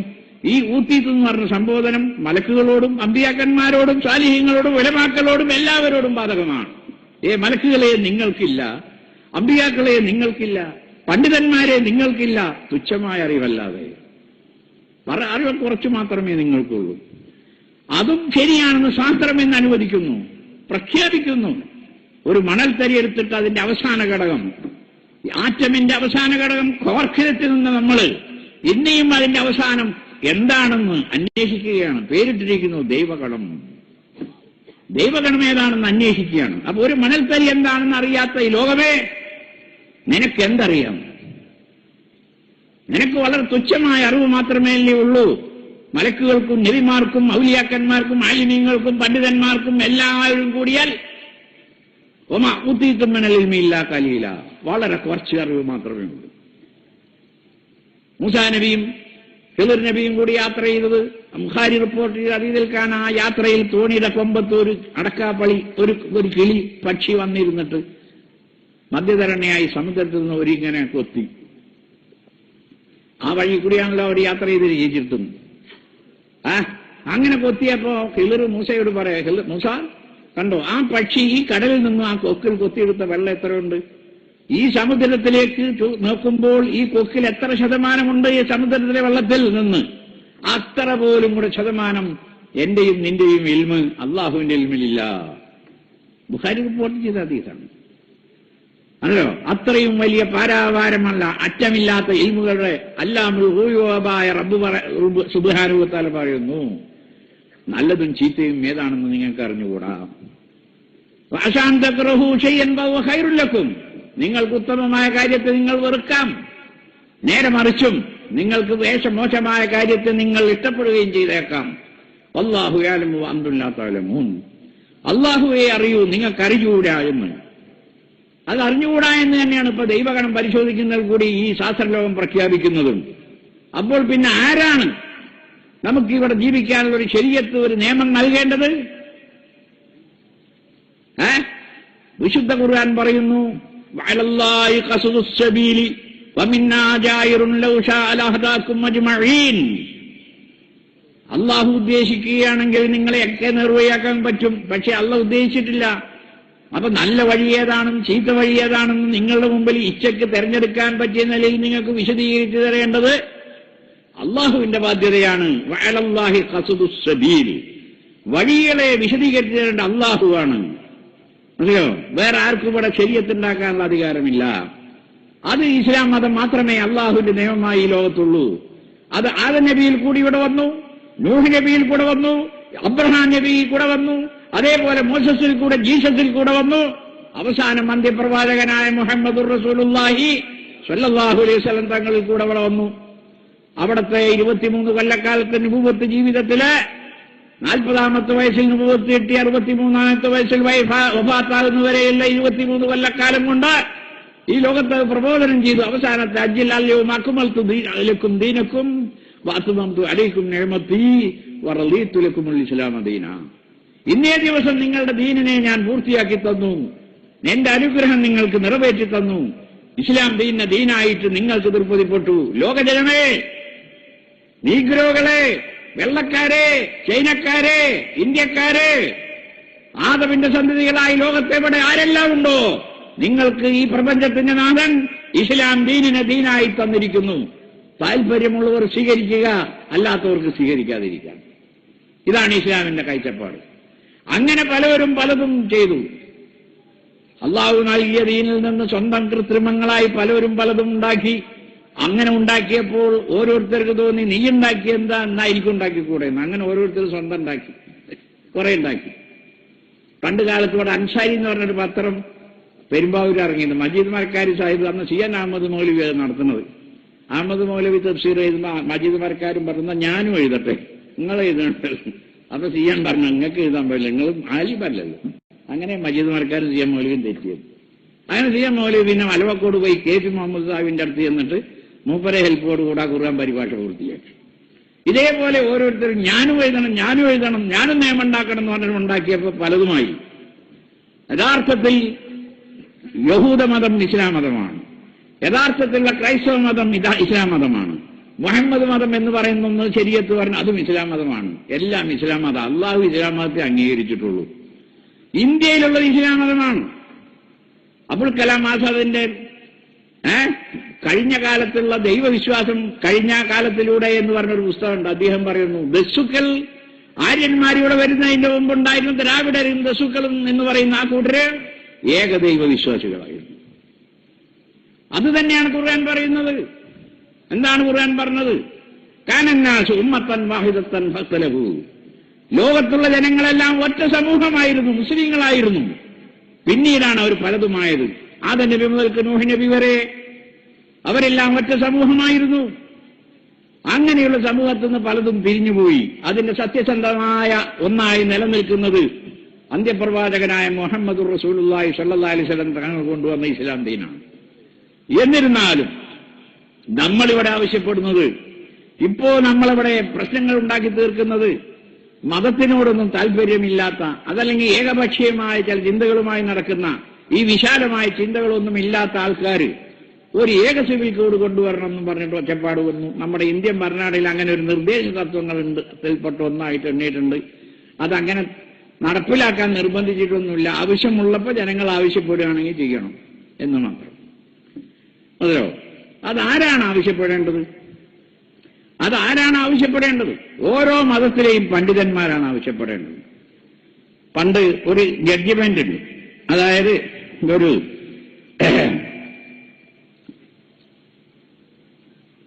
ഈ ഊത്തീത്ത് എന്ന് പറഞ്ഞ സംബോധനം മലക്കുകളോടും അമ്പിയാക്കന്മാരോടും സാലിഹ്യങ്ങളോടും ഉലമാക്കളോടും എല്ലാവരോടും ബാധകമാണ്. മലക്കുകളെ നിങ്ങൾക്കില്ല, അമ്പിയാക്കളെ നിങ്ങൾക്കില്ല, പണ്ഡിതന്മാരെ നിങ്ങൾക്കില്ല, തുച്ഛമായ അറിവല്ലാതെ. അറിവ് കുറച്ചു മാത്രമേ നിങ്ങൾക്കുള്ളൂ. അതും ശരിയാണെന്ന് ശാസ്ത്രം എന്ന് അനുവദിക്കുന്നു, പ്രഖ്യാപിക്കുന്നു. ഒരു മണൽത്തരി എടുത്തിട്ട് അതിന്റെ അവസാന ഘടകം, ആറ്റമിന്റെ അവസാന ഘടകം കോർക്കിനത്തിൽ നിന്ന് നമ്മൾ ഇനിയും അതിന്റെ അവസാനം എന്താണെന്ന് അന്വേഷിക്കുകയാണ്. പേരിട്ടിരിക്കുന്നു ദൈവഗണം. ദൈവഗണം ഏതാണെന്ന് അന്വേഷിക്കുകയാണ്. അപ്പൊ ഒരു മണൽത്തരി എന്താണെന്ന് അറിയാത്ത ഈ ലോകമേ, നിനക്കെന്തറിയാം? നിനക്ക് വളരെ തുച്ഛമായ അറിവ് മാത്രമേ ഉള്ളൂ. മലക്കുകൾക്കും നബിമാർക്കും ഔലിയാക്കന്മാർക്കും ആലിമീങ്ങൾക്കും പണ്ഡിതന്മാർക്കും എല്ലാവരും കൂടിയാൽ ില്ല കലീല, വളരെ കുറച്ച് അറിവ് മാത്രമേ ഉള്ളൂ. മൂസാ നബിയും ഖിളിർ നബിയും കൂടി യാത്ര ചെയ്തത് ബുഖാരി റിപ്പോർട്ട് ചെയ്ത് അതിൽ കാണാൻ ആ യാത്രയിൽ തോണിയുടെ കൊമ്പത്ത് ഒരു അടക്കാപ്പളി, ഒരു കിളി പക്ഷി വന്നിരുന്നിട്ട് മധ്യധരണിയായി സമുദ്രത്തിൽ നിന്ന് ഒരിങ്ങനെ കൊത്തി. ആ വഴി കൂടിയാണല്ലോ അവർ യാത്ര ചെയ്ത് ജീവിച്ചിട്ടും. അങ്ങനെ കൊത്തിയപ്പോ ഖിളിർ മൂസയോട് പറയാ, മൂസ കണ്ടോ, ആ പക്ഷി ഈ കടലിൽ നിന്നും ആ കൊക്കിൽ കൊത്തിയെടുത്ത വെള്ളം എത്രയുണ്ട്? ഈ സമുദ്രത്തിലേക്ക് നോക്കുമ്പോൾ ഈ കൊക്കിൽ എത്ര ശതമാനമുണ്ട് ഈ സമുദ്രത്തിലെ വെള്ളത്തിൽ നിന്ന്? അത്ര പോലും കൂടെ ശതമാനം എന്റെയും നിന്റെയും ഇൽമ് അള്ളാഹുവിന്റെ ഇൽമിലില്ല. ബുഖാരി റിപ്പോർട്ട് ചെയ്ത ഹദീസാണ്. അല്ലോ, അത്രയും വലിയ പാരാവാരമല്ല, അറ്റമില്ലാത്ത ഇൽമുകളുടെ അല്ലാമുൽഗൂബായ റബ്ബ് സുബ്ഹാനഹു വ തആല പറയുന്നു, നല്ലതും ചീത്തയും ഏതാണെന്ന് നിങ്ങൾക്ക് അറിഞ്ഞുകൂടാ. വഅസാൻ തക്റഹു ശൈഅൻ വഹുവ ഖൈറുൽ ലക്കും, നിങ്ങൾക്ക് ഉത്തമമായ കാര്യത്തെ നിങ്ങൾ വെറുക്കാം, നേരെ മറിച്ചും നിങ്ങൾക്ക് മോശമായ കാര്യത്തെ നിങ്ങൾ ഇഷ്ടപ്പെടുകയും ചെയ്തേക്കാം. വല്ലാഹു യഅലമു വഅൻതും ലാ തഅലമൂൻ, അല്ലാഹുവേ അറിയൂ, നിങ്ങൾക്ക് അറിഞ്ഞുകൂടാ എന്ന്. അത് അറിഞ്ഞുകൂടാ എന്ന് തന്നെയാണ് ഇപ്പൊ ദൈവഗണം പരിശോധിക്കുന്നതിൽ കൂടി ഈ ശാസ്ത്രലോകം പ്രഖ്യാപിക്കുന്നതും. അപ്പോൾ പിന്നെ ആരാണ് നമുക്കിവിടെ ജീവിക്കാനുള്ള ഒരു ശരീഅത്ത്, ഒരു നിയമം നൽകേണ്ടത്? വിശുദ്ധ ഖുർആൻ പറയുന്നു, വഅലല്ലാഹി ഖസ്ദുസ് സബീലി വമിന്നാ ജായിറുൻ ലൗ ശാഅ ലഹദാകും അജ്മഈൻ. അല്ലാഹു ഉദ്ദേശിക്കുകയാണെങ്കിൽ നിങ്ങളെയൊക്കെ നിർവഹിക്കാൻ പറ്റും. പക്ഷെ അല്ലാഹു ഉദ്ദേശിച്ചിട്ടില്ല. അപ്പൊ നല്ല വഴി ഏതാണെന്നും ചീത്ത വഴി ഏതാണെന്നും നിങ്ങളുടെ മുമ്പിൽ ഇച്ഛയ്ക്ക് തെരഞ്ഞെടുക്കാൻ പറ്റിയ നിലയിൽ നിങ്ങൾക്ക് വിശദീകരിച്ചു തരേണ്ടത് അള്ളാഹുവിന്റെ ബാധ്യതയാണ്. വഅലല്ലാഹി ഖസ്ദുസ് സബീൽ, വഴികളെ വിശദീകരിച്ചു തരേണ്ട അള്ളാഹുവാണ്. അറിയോ, വേറെ ആർക്കും ഇവിടെ ശരീഅത്തുണ്ടാക്കാനുള്ള അധികാരമില്ല. അത് ഇസ്ലാം മതം മാത്രമേ അള്ളാഹുവിന്റെ നിയമമായി ഈ ലോകത്തുള്ളൂ. അത് ആദം നബിയിൽ കൂടി ഇവിടെ വന്നു, നൂഹ് നബിയിൽ കൂടെ വന്നു, അബ്രഹാം നബിയിൽ കൂടെ വന്നു, അതേപോലെ മോസസിൽ കൂടെ ജീസസിൽ കൂടെ വന്നു, അവസാനം അന്ത്യപ്രവാചകനായ മുഹമ്മദുർ റസൂലുള്ളാഹി സ്വല്ലല്ലാഹു അലൈഹി വസല്ലം തങ്ങളിൽ കൂടെ ഇവിടെ വന്നു. അവിടുത്തെ 23 കൊല്ലക്കാലത്തെ നുബുവത്ത് ജീവിതത്തില് 40-ാമത്തെ വയസ്സിൽ നുബുവത്ത് കിട്ടി, 63-ാമത്തെ വയസ്സിൽ വഫാത്താകുന്നവരെയുള്ള 23 കൊല്ലക്കാലം കൊണ്ട് ഈ ലോകത്ത് പ്രബോധനം ചെയ്തു. അവസാനത്തെ അജ്ജിൽ അൽയൗമ അക്മൽതു ലക്കും ദീനക്കും വഅത്മംതു അലൈക്കും നിഅമതി വറളീതു ലക്കുമുൽ ഇസ്ലാമ ദീന. ഇന്നേ ദിവസം നിങ്ങളുടെ ദീനിനെ ഞാൻ പൂർത്തിയാക്കി തന്നു, എന്റെ അനുഗ്രഹം നിങ്ങൾക്ക് നിറവേറ്റി തന്നു, ഇസ്ലാം ദീനായിട്ട് നിങ്ങൾക്ക് തൃപ്തിപ്പെട്ടു. ലോകജനമേ, നീഗ്രോകളെ, വെള്ളക്കാരെ, ചൈനക്കാരെ, ഇന്ത്യക്കാരെ, ആദമിന്റെ സന്തതികളായി ലോകത്തെവിടെ ആരെല്ലാം ഉണ്ടോ, നിങ്ങൾക്ക് ഈ പ്രപഞ്ചത്തിന്റെ നാഥൻ ഇസ്ലാം ദീനിനെ ദീനായി തന്നിരിക്കുന്നു. താല്പര്യമുള്ളവർ സ്വീകരിക്കുക, അല്ലാത്തവർക്ക് സ്വീകരിക്കാതിരിക്കുക. ഇതാണ് ഇസ്ലാമിന്റെ കാഴ്ചപ്പാട്. അങ്ങനെ പലരും പലതും ചെയ്തു. അള്ളാഹു നൽകിയ ദീനിൽ നിന്ന് സ്വന്തം കൃത്രിമങ്ങളായി പലരും പലതും ഉണ്ടാക്കി. അങ്ങനെ ഉണ്ടാക്കിയപ്പോൾ ഓരോരുത്തർക്ക് തോന്നി, നീ ഉണ്ടാക്കിയ എന്താ, എന്നാ എനിക്ക് ഉണ്ടാക്കിക്കൂടെ എന്ന്. അങ്ങനെ ഓരോരുത്തർ സ്വന്തം ഉണ്ടാക്കി, കുറെ ഉണ്ടാക്കി. പണ്ട് കാലത്ത് ഇവിടെ അൻസാരി എന്ന് പറഞ്ഞൊരു പത്രം പെരുമ്പാവൂർ ഇറങ്ങിയത്. മജീദ് മരക്കാരി സാഹിബ് അന്ന് CN അഹമ്മദ് മൗലവി അത് നടത്തുന്നത്. അഹമ്മദ് മൗലവി തഫ്സീർ എഴുതുമ്പോൾ മജീദ് മരക്കാരും പറഞ്ഞ ഞാനും എഴുതട്ടെ, നിങ്ങൾ എഴുതണ്ട. അപ്പൊ CN പറഞ്ഞു, നിങ്ങൾക്ക് എഴുതാൻ പാടില്ല, നിങ്ങൾ ആലിമല്ലല്ലോ. അങ്ങനെ മജീദ് മരക്കാരും CN മൗലവിയും തെറ്റിയത്. അങ്ങനെ CN മൗലവി പിന്നെ മലവക്കോട് പോയി KP മുഹമ്മദ് സാഹിബിന്റെ അടുത്ത് ചെന്നിട്ട് മൂപ്പരെ ഹെൽപ്പോട് കൂടെ ഖുർആൻ പരിഭാഷ പൂർത്തിയാക്കി. ഇതേപോലെ ഓരോരുത്തരും ഞാനും എഴുതണം, ഞാനും നിയമം ഉണ്ടാക്കണം എന്ന് പറഞ്ഞിട്ട് ഉണ്ടാക്കിയപ്പോൾ പലതുമായി. യഥാർത്ഥത്തിൽ യഹൂദമതം ഇസ്ലാം മതമാണ്, യഥാർത്ഥത്തിലുള്ള ക്രൈസ്തവ മതം ഇസ്ലാം മതമാണ്. മുഹമ്മദ് മതം എന്ന് പറയുന്ന ശരീഅത്ത് പറഞ്ഞ അതും ഇസ്ലാം മതമാണ്. എല്ലാം ഇസ്ലാം മതം. അള്ളാഹു ഇസ്ലാം മതത്തെ അംഗീകരിച്ചിട്ടുള്ളൂ. ഇന്ത്യയിലുള്ളത് ഇസ്ലാം മതമാണ്. അബുൽ കലാം ആസാദിന്റെ കഴിഞ്ഞ കാലത്തുള്ള ദൈവവിശ്വാസം കഴിഞ്ഞ കാലത്തിലൂടെ എന്ന് പറഞ്ഞൊരു പുസ്തകമുണ്ട്. അദ്ദേഹം പറയുന്നു, ദസ്സുക്കൾ ആര്യന്മാരിവിടെ വരുന്നതിന്റെ മുമ്പുണ്ടായിരുന്നു ദ്രാവിഡരും ദസ്സുക്കളും എന്ന് പറയുന്ന ആ കൂട്ടര് ഏകദൈവ വിശ്വാസികളായിരുന്നു. അത് തന്നെയാണ് ഖുർആൻ പറയുന്നത്. എന്താണ് ഖുർആൻ പറഞ്ഞത്? കാനന്നാസു ഉമ്മത്തൻ വാഹിദത്തൻ ഫഖ്തലഫു. ലോകത്തുള്ള ജനങ്ങളെല്ലാം ഒറ്റ സമൂഹമായിരുന്നു, മുസ്ലിങ്ങളായിരുന്നു. പിന്നീടാണ് അവർ പലതുമായത്. ആദം നബി മുതൽക്ക് നൂഹ് നബി വരെ അവരെല്ലാം ഒറ്റ സമൂഹമായിരുന്നു. അങ്ങനെയുള്ള സമൂഹത്തിൽ നിന്ന് പലതും പിരിഞ്ഞുപോയി. അതിന്റെ സത്യസന്ധമായ ഒന്നായി നിലനിൽക്കുന്നത് അന്ത്യപ്രവാചകനായ മുഹമ്മദുർ റസൂലുള്ളാഹി സ്വല്ലല്ലാഹി അലൈഹി വസല്ലം തങ്ങൾ കൊണ്ടുവന്ന ഇസ്ലാം ദീനാണ്. എന്നിരുന്നാലും നമ്മളിവിടെ ആവശ്യപ്പെടുന്നത്, ഇപ്പോ നമ്മളിവിടെ പ്രശ്നങ്ങൾ ഉണ്ടാക്കി തീർക്കുന്നത് മതത്തിനോടൊന്നും താല്പര്യമില്ലാത്ത, അതല്ലെങ്കിൽ ഏകപക്ഷീയമായ ചില ചിന്തകളുമായി നടക്കുന്ന, ഈ വിശാലമായ ചിന്തകളൊന്നും ഇല്ലാത്ത ആൾക്കാർ ഒരു ഏക സിവിൽ കോഡ് കൊണ്ടുവരണം എന്ന് പറഞ്ഞിട്ട് ഒച്ചപ്പാട് വന്നു. നമ്മുടെ ഇന്ത്യൻ ഭരണഘടനയിൽ അങ്ങനെ ഒരു നിർദ്ദേശ തത്വങ്ങളുണ്ട്, അതിൽപ്പെട്ട ഒന്നായിട്ട് എണ്ണിയിട്ടുണ്ട്. അതങ്ങനെ നടപ്പിലാക്കാൻ നിർബന്ധിച്ചിട്ടൊന്നുമില്ല. ആവശ്യമുള്ളപ്പോൾ ജനങ്ങൾ ആവശ്യപ്പെടുകയാണെങ്കിൽ ചെയ്യണം എന്ന് മാത്രം. അതോ അതാരാണ് ആവശ്യപ്പെടേണ്ടത്? അതാരാണ് ആവശ്യപ്പെടേണ്ടത്? ഓരോ മതത്തിലെയും പണ്ഡിതന്മാരാണ് ആവശ്യപ്പെടേണ്ടത്. പണ്ട് ഒരു ജഡ്ജിമെന്റ് ഉണ്ട്. അതായത് ഒരു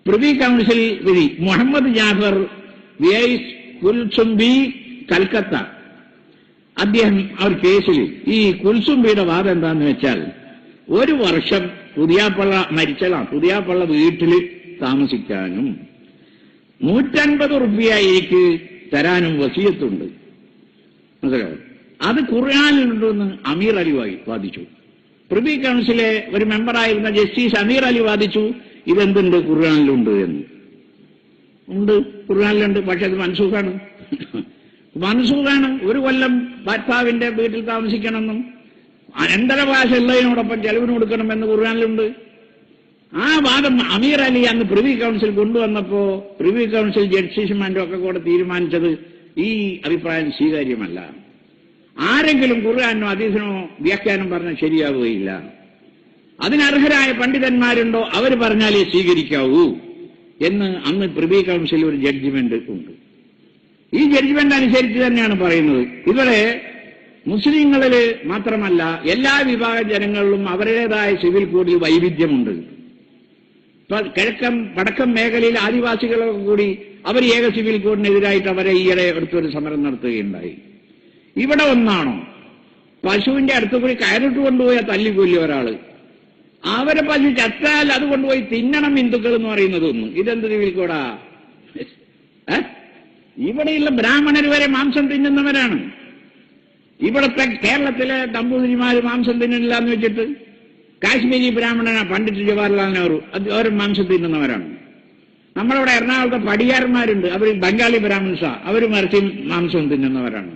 പ്രിവി കൗൺസിൽ വിധി. മുഹമ്മദ് ജാഫർ വിയൈസ് കുൽസുംബി കൽക്കത്ത, അദ്ദേഹം ആ ഒരു കേസിൽ ഈ കുൽസുംബിയുടെ വാദം എന്താന്ന് വെച്ചാൽ, ഒരു വർഷം പുതിയാപ്പള്ള മരിച്ചതാണ്, പുതിയാപ്പള്ള വീട്ടിൽ താമസിക്കാനും 150 റുപ്യ എനിക്ക് തരാനും വസിയത്തുണ്ട്. മനസ്സിലാവും? അത് ഖുർആനിലുണ്ടെന്ന് അമീർ അലി വാദിച്ചു. പ്രിവി കൗൺസിലെ ഒരു മെമ്പറായിരുന്ന ജസ്റ്റിസ് അമീർ അലി വാദിച്ചു, ഇതെന്തുണ്ട് ഖുർആനിലുണ്ട് എന്ന്. ഉണ്ട്, ഖുർആനിലുണ്ട്. പക്ഷെ അത് മൻസൂഖാണ്. ഒരു കൊല്ലം ഭർത്താവിന്റെ വീട്ടിൽ താമസിക്കണമെന്നും അനന്തരവാസ ഉള്ളതിനോടൊപ്പം ചെലവിന് കൊടുക്കണമെന്ന് ഖുർആനിലുണ്ട്. ആ വാദം അമീർ അലി അന്ന് പ്രിവി കൗൺസിൽ കൊണ്ടുവന്നപ്പോ പ്രിവി കൗൺസിൽ ജഡ്ജിമാരും ഒക്കെ കൂടെ തീരുമാനിച്ചത് ഈ അഭിപ്രായം സ്വീകാര്യമല്ല. ആരെങ്കിലും ഖുർആനോ ഹദീസിനോ വ്യാഖ്യാനം പറഞ്ഞാൽ ശരിയാവുകയില്ല. അതിനർഹരായ പണ്ഡിതന്മാരുണ്ടോ അവർ പറഞ്ഞാലേ സ്വീകരിക്കാവൂ എന്ന് അന്ന് പ്രിവി കൗൺസിൽ ഒരു ജഡ്ജിമെന്റ് ഉണ്ട്. ഈ ജഡ്ജിമെന്റ് അനുസരിച്ച് തന്നെയാണ് പറയുന്നത്. ഇവിടെ മുസ്ലിങ്ങളിൽ മാത്രമല്ല എല്ലാ വിഭാഗം ജനങ്ങളിലും അവരുടേതായ സിവിൽ കോഡിൽ വൈവിധ്യമുണ്ട്. ഇപ്പൊ വടക്കൻ മേഖലയിൽ ആദിവാസികളൊക്കെ കൂടി അവർ ഏക സിവിൽ കോഡിനെതിരായിട്ട് അവരെ ഈയിടെ അടുത്തൊരു സമരം നടത്തുകയുണ്ടായി. ഇവിടെ ഒന്നാണോ, പശുവിന്റെ അടുത്ത് കൂടി കയറിട്ട് കൊണ്ടുപോയ തല്ലിക്കൊല്ലി ഒരാള്, അവരെ പശു ചത്താൽ അത് കൊണ്ടുപോയി തിന്നണം ഹിന്ദുക്കൾ എന്ന് പറയുന്നത് ഒന്ന്. ഇതെന്ത് സിവിൽ കോഡാ? ഇവിടെയുള്ള ബ്രാഹ്മണർ വരെ മാംസം തിന്നുന്നവരാണ്. ഇവിടത്തെ കേരളത്തിലെ നമ്പൂതിരിമാര് മാംസം തിന്നില്ല എന്ന് വെച്ചിട്ട് കാശ്മീരി ബ്രാഹ്മണനാ പണ്ഡിറ്റ് ജവഹർലാൽ നെഹ്റു, അവർ മാംസം തിന്നുന്നവരാണ്. നമ്മളിവിടെ എറണാകുളത്തെ പടിയാർമാരുണ്ട്, അവർ ബംഗാളി ബ്രാഹ്മൺസാ, അവരും ഇറച്ചിയും മാംസവും തിന്നുന്നവരാണ്.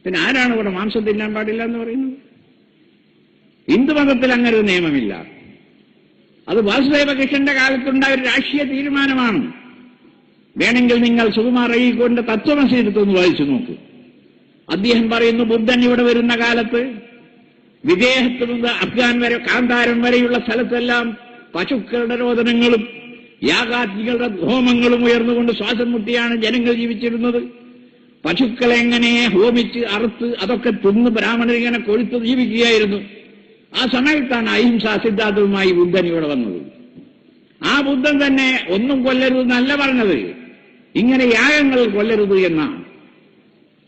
പിന്നെ ആരാണ് ഇവിടെ മാംസം തിന്നാൻ പാടില്ല എന്ന് പറയുന്നത്? ഹിന്ദുമതത്തിൽ അങ്ങനെ ഒരു നിയമമില്ല. അത് വാസുദേവ കൃഷ്ണന്റെ കാലത്തുണ്ടായ ഒരു രാഷ്ട്രീയ തീരുമാനമാണ്. വേണമെങ്കിൽ നിങ്ങൾ സുകുമാർ അഴീക്കോടിന്റെ തത്വമസി എടുത്തൊന്ന് വായിച്ചു നോക്കൂ. അദ്ദേഹം പറയുന്നു, ബുദ്ധൻ ഇവിടെ വരുന്ന കാലത്ത് വിദേഹത്ത് നിന്ന് അഫ്ഗാൻ വരെ കാന്താരം വരെയുള്ള സ്ഥലത്തെല്ലാം പശുക്കളുടെ രോദനങ്ങളും യാഗാഗ്നികളുടെ ഹോമങ്ങളും ഉയർന്നുകൊണ്ട് ശ്വാസം മുട്ടിയാണ് ജനങ്ങൾ ജീവിച്ചിരുന്നത്. പശുക്കളെ എങ്ങനെ ഹോമിച്ച് അറുത്ത് അതൊക്കെ തിന്ന് ബ്രാഹ്മണരിങ്ങനെ കൊഴുത്ത് ജീവിക്കുകയായിരുന്നു. ആ സമയത്താണ് അഹിംസാ സിദ്ധാന്തവുമായി ബുദ്ധൻ ഇവിടെ വന്നത്. ആ ബുദ്ധൻ തന്നെ ഒന്നും കൊല്ലരുതെന്നല്ല പറഞ്ഞത്, ഇങ്ങനെ യാഗങ്ങൾ കൊല്ലരുത് എന്നാണ്.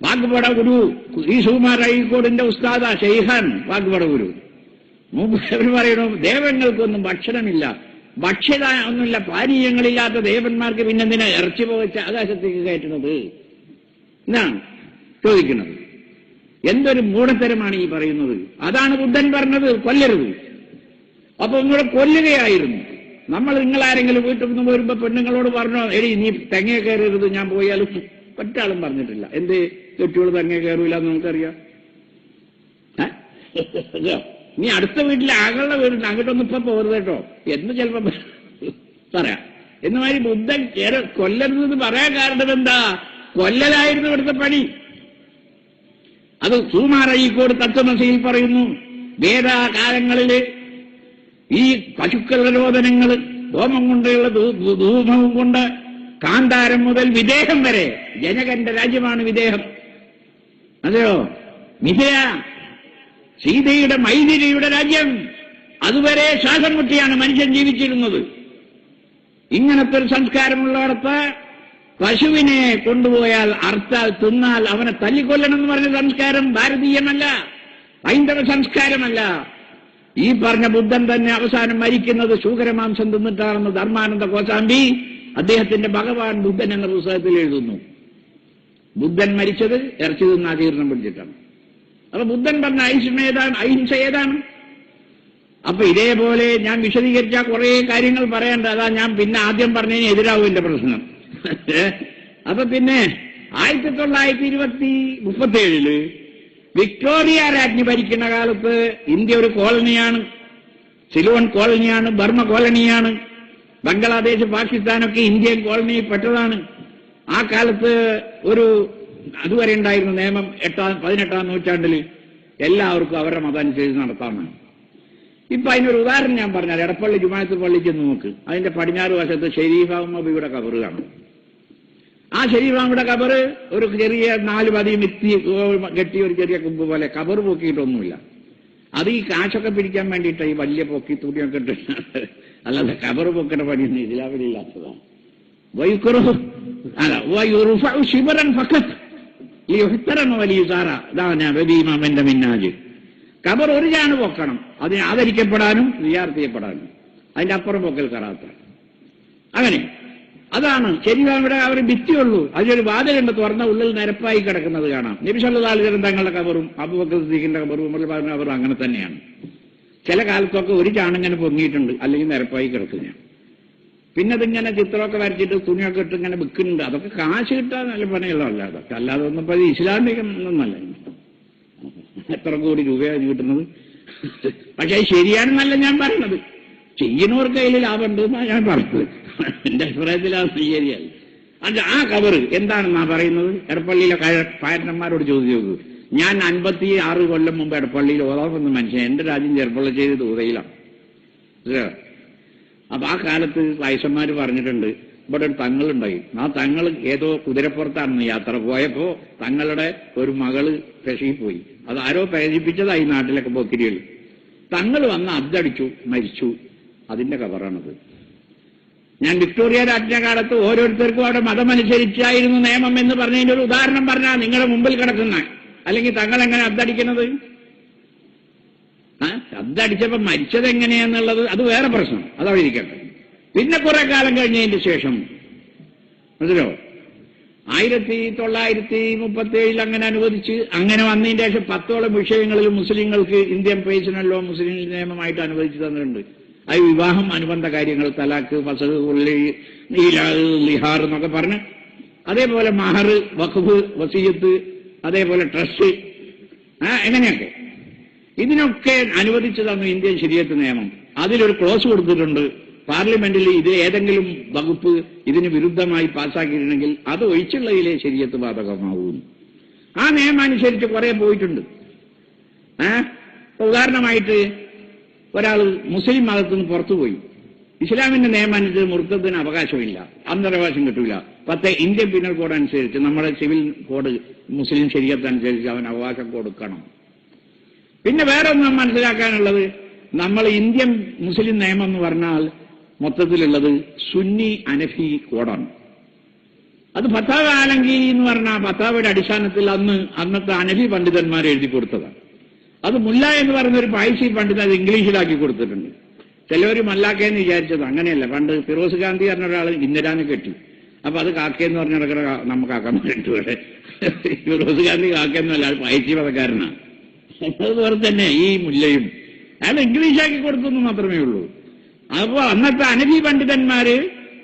വാഗ്ബട ഗുരു ഈ സുകുമാർ അഴീക്കോടിന്റെ ഉസ്താദ ഷെയ്ഖാൻ വാഗ്ബട ഗുരു അവർ പറയണു, ദേവങ്ങൾക്കൊന്നും ഭക്ഷണമില്ല, ഭക്ഷ്യത ഒന്നുമില്ല, പാനീയങ്ങളില്ലാത്ത ദേവന്മാർക്ക് പിന്നെന്തിനാ ഇറച്ചി പോവച്ച് ആകാശത്തേക്ക് കയറ്റുന്നത് എന്നാണ് ചോദിക്കുന്നത്. എന്തൊരു മൂഢത്തരമാണ് ഈ പറയുന്നത്. അതാണ് ബുദ്ധൻ പറഞ്ഞത്, കൊല്ലരുത്. അപ്പൊ നിങ്ങളെ കൊല്ലുകയായിരുന്നു. നിങ്ങളാരെങ്കിലും വീട്ടിൽ നിന്ന് വരുമ്പോ പെണ്ണുങ്ങളോട് പറഞ്ഞോ, എടി നീ തെങ്ങ കയറരുത്, ഞാൻ പോയാലും ഒറ്റാളും പറഞ്ഞിട്ടില്ല. എന്ത് കെട്ടിയോള് തെങ്ങ കയറൂല എന്ന് നമുക്കറിയാം. നീ അടുത്ത വീട്ടിലെ ആകളുടെ വീടുണ്ട്, അങ്ങോട്ടൊന്നും ഇപ്പൊ പോകരുത് കേട്ടോ എന്ന് ചിലപ്പോ പറയാം. എന്നുമാതിരി ബുദ്ധൻ കൊല്ലരുതെന്ന് പറയാൻ കാരണം എന്താ? കൊല്ലലായിരുന്നു ഇവിടുത്തെ പണി. അത് സുകുമാർ അഴീക്കോട് തത്വമസിയിൽ പറയുന്നു. വേദകാലങ്ങളില് ഈ പശുക്കളുടെ രോദനങ്ങൾ, ധൂമം കൊണ്ടുള്ള ധൂമവും കൊണ്ട് കാന്താരം മുതൽ വിദേഹം വരെ, ജനകന്റെ രാജ്യമാണ് വിദേഹം. അതെയോ, മിഥില സീതയുടെ മൈഥിലിയുടെ രാജ്യം, അതുവരെ ശ്വാസം മുട്ടിയാണ് മനുഷ്യൻ ജീവിച്ചിരുന്നത്. ഇങ്ങനത്തെ ഒരു സംസ്കാരമുള്ളിടത്ത് പശുവിനെ കൊണ്ടുപോയാൽ അർത്താൽ തിന്നാൽ അവനെ തല്ലിക്കൊല്ലണം എന്ന് പറഞ്ഞ സംസ്കാരം ഭാരതീയമല്ല, ഹൈന്ദവ സംസ്കാരമല്ല. ഈ പറഞ്ഞ ബുദ്ധൻ തന്നെ അവസാനം മരിക്കുന്നത് ശൂകരമാംസം തിന്നിട്ടാണെന്ന് ധർമാനന്ദ കോസാമ്പി അദ്ദേഹത്തിന്റെ ഭഗവാൻ ബുദ്ധൻ എന്ന പുസ്തകത്തിൽ എഴുതുന്നു. ബുദ്ധൻ മരിച്ചത് ഇറച്ചി തിന്നാ ജീർണം പിടിച്ചിട്ടാണ്. അപ്പൊ ബുദ്ധൻ പറഞ്ഞ അഹിംസ ഏതാണ്? അപ്പൊ ഇതേപോലെ ഞാൻ വിശദീകരിച്ച കുറെ കാര്യങ്ങൾ പറയേണ്ട, അതാ ഞാൻ പിന്നെ ആദ്യം പറഞ്ഞതിന് എതിരാവും എന്റെ പ്രശ്നം. അപ്പൊ പിന്നെ 1937 വിക്ടോറിയ രാജ്ഞി ഭരിക്കുന്ന കാലത്ത് ഇന്ത്യ ഒരു കോളനിയാണ്, സിലോൺ കോളനിയാണ്, ബർമ്മ കോളനിയാണ്, ബംഗ്ലാദേശ് പാകിസ്ഥാനൊക്കെ ഇന്ത്യൻ കോളനിയിൽ പെട്ടതാണ്. ആ കാലത്ത് ഒരു അതുവരെ ഉണ്ടായിരുന്ന നിയമം 18-ാം നൂറ്റാണ്ടിൽ എല്ലാവർക്കും അവരുടെ മതം അനുസരിച്ച് നടത്താമെന്ന്. ഇപ്പൊ അതിനൊരു ഉദാഹരണം ഞാൻ പറഞ്ഞാൽ, എടപ്പള്ളി ജുമാഅത്ത് പള്ളിക്ക് നോക്ക്, അതിന്റെ പടിഞ്ഞാറ് വശത്ത് ഷരീഫാമ്മയുടെ കബറ് കാണും. ആ ഷരീഫാമ്മയുടെ കബറ് ഒരു ചെറിയ 4 പതിയും കെട്ടിയ ഒരു ചെറിയ കുമ്പ് പോലെ, കബറ് പൊക്കിയിട്ടൊന്നുമില്ല. അത് ഈ കാശൊക്കെ പിടിക്കാൻ വേണ്ടിയിട്ട് ഈ വലിയ പൊക്കി തുണിയൊക്കെ ഇട്ടിട്ട്, അല്ലാതെ കബറ് പൊക്കേണ്ട പണിയൊന്നും ഇതിലാവില്ലാത്തതാണ്. വലിയ മിന്നാജ് കബർ ഒരു ചാണ് പൊക്കണം, അതിന് ആദരിക്കപ്പെടാനും സിയാറത്ത് ചെയ്യപ്പെടാനും. അതിന്റെ അപ്പുറം പൊക്കൽ കറാത്ത. അങ്ങനെ അതാണ് ശരിയാവിടെ അവർ ഭിത്തിയുള്ളൂ, അതിലൊരു വാതിലുണ്ട്, തുറന്ന ഉള്ളിൽ നിരപ്പായി കിടക്കുന്നത് കാണാം. നബി സല്ലല്ലാഹു അലൈഹി വസല്ലം തങ്ങളുടെ കബറും അബൂബക്കർ സിദ്ദീഖിന്റെ കബറും ഉമർ പറഞ്ഞ കബറും അങ്ങനെ തന്നെയാണ്. ചില കാലത്തൊക്കെ ഒരു ചാണിങ്ങനെ പൊങ്ങിയിട്ടുണ്ട്, അല്ലെങ്കിൽ നിരപ്പായി കിടക്കുന്നതാണ്. പിന്നെ അതിങ്ങനെ ചിത്രമൊക്കെ വരച്ചിട്ട് തുണിയൊക്കെ ഇട്ട് ഇങ്ങനെ വിൽക്കുന്നുണ്ട്. അതൊക്കെ കാശ് കിട്ടാൻ നല്ല പണിയുള്ളതല്ല, അതൊക്കെ അല്ലാതെ ഒന്നും ഇപ്പൊ ഇസ്ലാമികമൊന്നല്ല. എത്ര കോടി രൂപയാണ് കിട്ടുന്നത്? പക്ഷെ ശരിയാണെന്നല്ല ഞാൻ പറയുന്നത്, ചെയ്യുന്നവർക്ക് കയ്യിൽ ലാഭമുണ്ട് എന്നാണ് ഞാൻ പറഞ്ഞത്. എന്റെ അഭിപ്രായത്തിൽ അത് ശരിയായി. അത് ആ കബറ് എന്താണെന്നാ പറയുന്നത്? എടപ്പള്ളിയിലെ പായന്മാരോട് ചോദിച്ചു നോക്കൂ. ഞാൻ 56 കൊല്ലം മുമ്പ് എടപ്പള്ളിയിൽ ഓതാമെന്ന് മനുഷ്യൻ, എന്റെ രാജ്യം ചെറുപ്പള്ള ചെയ്ത് ഊതയിലാണ്. അപ്പൊ ആ കാലത്ത് വയസ്സന്മാര് പറഞ്ഞിട്ടുണ്ട്, ഇവിടെ ഒരു തങ്ങളുണ്ടായി. ആ തങ്ങൾ ഏതോ കുതിരപ്പുറത്താണെന്ന് യാത്ര പോയപ്പോ തങ്ങളുടെ ഒരു മകള് പെശകിപ്പോയി. അത് ആരോ പ്രേരിപ്പിച്ചതായി നാട്ടിലൊക്കെ പൊക്കിരികൾ. തങ്ങൾ വന്ന് അബ്ദടിച്ചു, മരിച്ചു. അതിന്റെ കബറാണത്. ഞാൻ വിക്ടോറിയ രാജ്ഞകാലത്ത് ഓരോരുത്തർക്കും അവിടെ മതമനുസരിച്ചായിരുന്നു നിയമം എന്ന് പറഞ്ഞതിന്റെ ഒരു ഉദാഹരണം പറഞ്ഞാൽ നിങ്ങളുടെ മുമ്പിൽ കിടക്കുന്ന, അല്ലെങ്കിൽ തങ്ങൾ എങ്ങനെ അബ്ദടിക്കുന്നത്? അബ്ദടിച്ചപ്പോ മരിച്ചത് എങ്ങനെയാന്നുള്ളത് അത് വേറെ പ്രശ്നം, അതവിടെ ഇരിക്കട്ടെ. പിന്നെ കുറെ കാലം കഴിഞ്ഞതിന് ശേഷം മനസ്സിലോ 1937 അങ്ങനെ അനുവദിച്ച്, അങ്ങനെ വന്നതിന് ശേഷം 10ഓളം വിഷയങ്ങളിൽ മുസ്ലിങ്ങൾക്ക് ഇന്ത്യൻ പേഴ്സണൽ ലോ മുസ്ലിം നിയമമായിട്ട് അനുവദിച്ചു തന്നിട്ടുണ്ട്. അത് വിവാഹം, അനുബന്ധ കാര്യങ്ങൾ, തലാക്ക്, ഫസഖ്, ലിഹാർ എന്നൊക്കെ പറഞ്ഞ്, അതേപോലെ മഹർ, വഖഫ്, വസിയത്ത്, അതേപോലെ ട്രസ്റ്റ്, എങ്ങനെയൊക്കെ ഇതിനൊക്കെ അനുവദിച്ചു തന്നു ഇന്ത്യൻ ശരീഅത്ത് നിയമം. അതിലൊരു ക്ലോസ് കൊടുത്തിട്ടുണ്ട്, പാർലമെന്റിൽ ഇത് ഏതെങ്കിലും വകുപ്പ് ഇതിന് വിരുദ്ധമായി പാസ്സാക്കിയിട്ടുണ്ടെങ്കിൽ അത് ഒഴിച്ചുള്ളതിലെ ശരീഅത്ത് ബാധകമാവും. ആ നിയമം അനുസരിച്ച് കുറെ പോയിട്ടുണ്ട്. ഉദാഹരണമായിട്ട് ഒരാൾ മുസ്ലിം മതത്തിൽ നിന്ന് പുറത്തുപോയി, ഇസ്ലാമിന്റെ നിയമം അനുസരിച്ച് മുർത്തത്തിന് അവകാശമില്ല, അന്തരവകാശം കിട്ടൂല. ഇന്ത്യൻ പീനൽ കോഡ് അനുസരിച്ച്, നമ്മുടെ സിവിൽ കോഡ് മുസ്ലിം ശരീഅത്ത് അനുസരിച്ച് അവൻ അവകാശം കൊടുക്കണം. പിന്നെ വേറെ ഒന്നും മനസ്സിലാക്കാനുള്ളത്, നമ്മൾ ഇന്ത്യൻ മുസ്ലിം നിയമം എന്ന് പറഞ്ഞാൽ മൊത്തത്തിലുള്ളത് സുന്നി അനഫി കോഡാണ്. അത് ഫത്താവ ആലംഗീരി എന്ന് പറഞ്ഞാൽ ഫത്താവയുടെ അടിസ്ഥാനത്തിൽ അന്നത്തെ അനഫി പണ്ഡിതന്മാർ എഴുതി കൊടുത്തതാണ്. അത് മുല്ല എന്ന് പറയുന്ന ഒരു പായ്സി പണ്ഡിതൻ അത് ഇംഗ്ലീഷിലാക്കി കൊടുത്തിട്ടുണ്ട്. ചിലവർ മല്ലാക്കേന്ന് വിചാരിച്ചത് അങ്ങനെയല്ല. പണ്ട് ഫിറോസ് ഗാന്ധി പറഞ്ഞ ഒരാൾ ഇന്ദിരാനെ കെട്ടി, അപ്പൊ അത് കാക്കയെന്ന് പറഞ്ഞ നടക്കുന്ന നമുക്ക് ആക്കാമാരിട്ട് ഇവിടെ. ഫിറോസ് ഗാന്ധി കാക്കയെന്നല്ല, അത് പായ്സി മതക്കാരനാണ്. അതുപോലെ തന്നെ ഈ മുല്ലയും അയാൾ ഇംഗ്ലീഷാക്കി കൊടുത്തെന്ന് മാത്രമേ ഉള്ളൂ. അപ്പോൾ അന്നത്തെ അനഫി പണ്ഡിതന്മാര്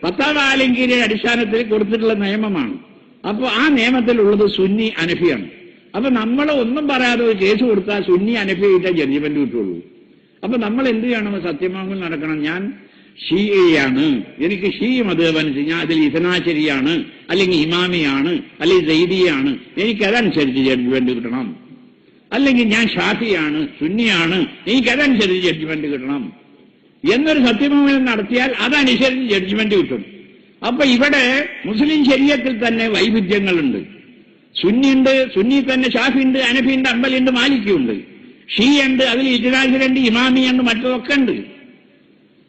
ഫത്താവ ആലംഗീരിയുടെ അടിസ്ഥാനത്തിൽ കൊടുത്തിട്ടുള്ള നിയമമാണ്. അപ്പോൾ ആ നിയമത്തിലുള്ളത് സുന്നി അനഫിയാണ്. അപ്പൊ നമ്മൾ ഒന്നും പറയാതെ ഒരു കേസ് കൊടുത്താൽ സുന്നി അനഫിയായിട്ടേ ജഡ്ജ്മെന്റ് കിട്ടുള്ളൂ. അപ്പൊ നമ്മൾ എന്ത് ചെയ്യണം? സത്യമാകും നടക്കണം. ഞാൻ ഷീയാണ്, എനിക്ക് ഷീ മതമനുസരിച്ച് ഞാൻ അതിൽ ഇഥനാശരിയാണ്, അല്ലെങ്കിൽ ഇമാമിയാണ്, അല്ലെങ്കിൽ സൈദിയാണ്, എനിക്കതനുസരിച്ച് ജഡ്ജ്മെന്റ് കിട്ടണം. അല്ലെങ്കിൽ ഞാൻ ഷാഫിയാണ്, സുന്നിയാണ്, എനിക്കതനുസരിച്ച് ജഡ്ജ്മെന്റ് കിട്ടണം. എന്നൊരു സത്യപ്രമാണം നടത്തിയാൽ അതനുസരിച്ച് ജഡ്ജ്മെന്റ് കിട്ടും. അപ്പൊ ഇവിടെ മുസ്ലിം ശരീഅത്തിൽ തന്നെ വൈവിധ്യങ്ങളുണ്ട്. സുന്നിയുണ്ട്, സുന്നി തന്നെ ഷാഫിയുണ്ട്, ഹനഫിയുണ്ട്, ഹംബലിയുണ്ട്, മാലിക്കിയുണ്ട്, ഷീയുണ്ട്, അതിൽ ഇജ്തിഹാദിലുണ്ട്, ഇമാമിയുണ്ട്, മറ്റതൊക്കെ ഉണ്ട്.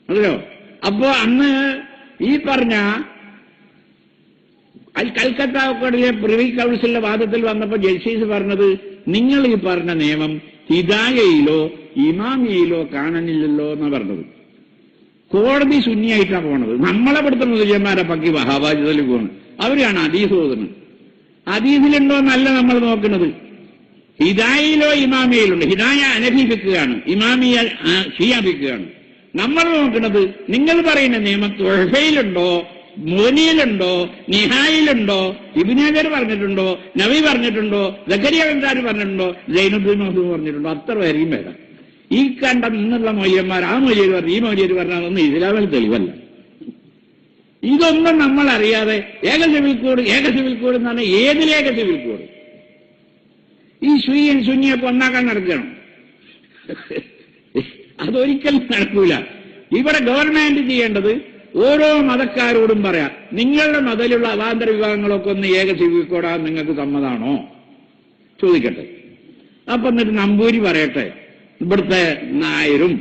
അതല്ലോ. അപ്പോ അന്ന് ഈ പറഞ്ഞ കൽക്കത്ത കോടതിയിലെ പ്രിവി കൗൺസിലിന്റെ വാദത്തിൽ വന്നപ്പോൾ ജസ്റ്റിസ് പറഞ്ഞത്, നിങ്ങൾ ഈ പറഞ്ഞ നിയമം ഹിദായയിലോ ഇമാമിയയിലോ കാണുന്നില്ലല്ലോ എന്നാ പറഞ്ഞത്. കോടതി സുന്നിയായിട്ടാണ് പോണത്. നമ്മളെ ഇവിടുത്തെ മുസ്ലിംമാരെ പക്കി വഹാബാജിതയിൽ പോകണം. അവരാണ് ഹദീസ് ഓതുന്നത്. ഹദീസിലുണ്ടോ എന്നല്ല നമ്മൾ നോക്കുന്നത്, ഹിദായയിലോ ഇമാമിയയിലുണ്ട്. ഹിദായ ഹനഫി ഫിഖ്ഹാണ്, ഇമാമിയ ഷിയ ഫിഖ്ഹാണ്. നമ്മൾ നോക്കുന്നത് നിങ്ങൾ പറയുന്ന നിയമം തുഹഫയിലുണ്ടോ, മുഗ്നിയിലുണ്ടോ, നിഹായിലുണ്ടോ, ഇബ്നു ഹജർ പറഞ്ഞിട്ടുണ്ടോ, നബി പറഞ്ഞിട്ടുണ്ടോ, സക്കരിയ ബിൻ പറഞ്ഞിട്ടുണ്ടോ, സൈനുദ്ദീൻ മഹ്ദൂം പറഞ്ഞിട്ടുണ്ടോ, അത്ര വരെയും വരാം. ഈ കണ്ട നിന്നുള്ള മൗലവിമാർ ആ മൗലവി പറഞ്ഞു ഈ മൗലവി പറഞ്ഞാലൊന്നും ഇസ്ലാമിൽ തെളിവല്ല. ഇതൊന്നും നമ്മൾ അറിയാതെ ഏക സിവിൽ കോഡ് എന്ന് പറഞ്ഞാൽ ഏതിലേക സിവിൽ കോഡ്? ഈ ഷീയും സുന്നിയൊക്കെ ഒന്നാക്കാൻ നടക്കണം. അതൊരിക്കലും നടക്കൂല. ഇവിടെ ഗവൺമെന്റ് ചെയ്യേണ്ടത് ഓരോ മതക്കാരോടും പറയാം, നിങ്ങളുടെ മതത്തിലുള്ള അവാന്തര വിഭാഗങ്ങളൊക്കെ ഒന്ന് ഏക സിവിൽ കോഡാൻ നിങ്ങൾക്ക് സമ്മതാണോ ചോദിക്കട്ടെ. അപ്പൊ എന്നിട്ട് നമ്പൂരി പറയട്ടെ, ഇവിടുത്തെ നായരും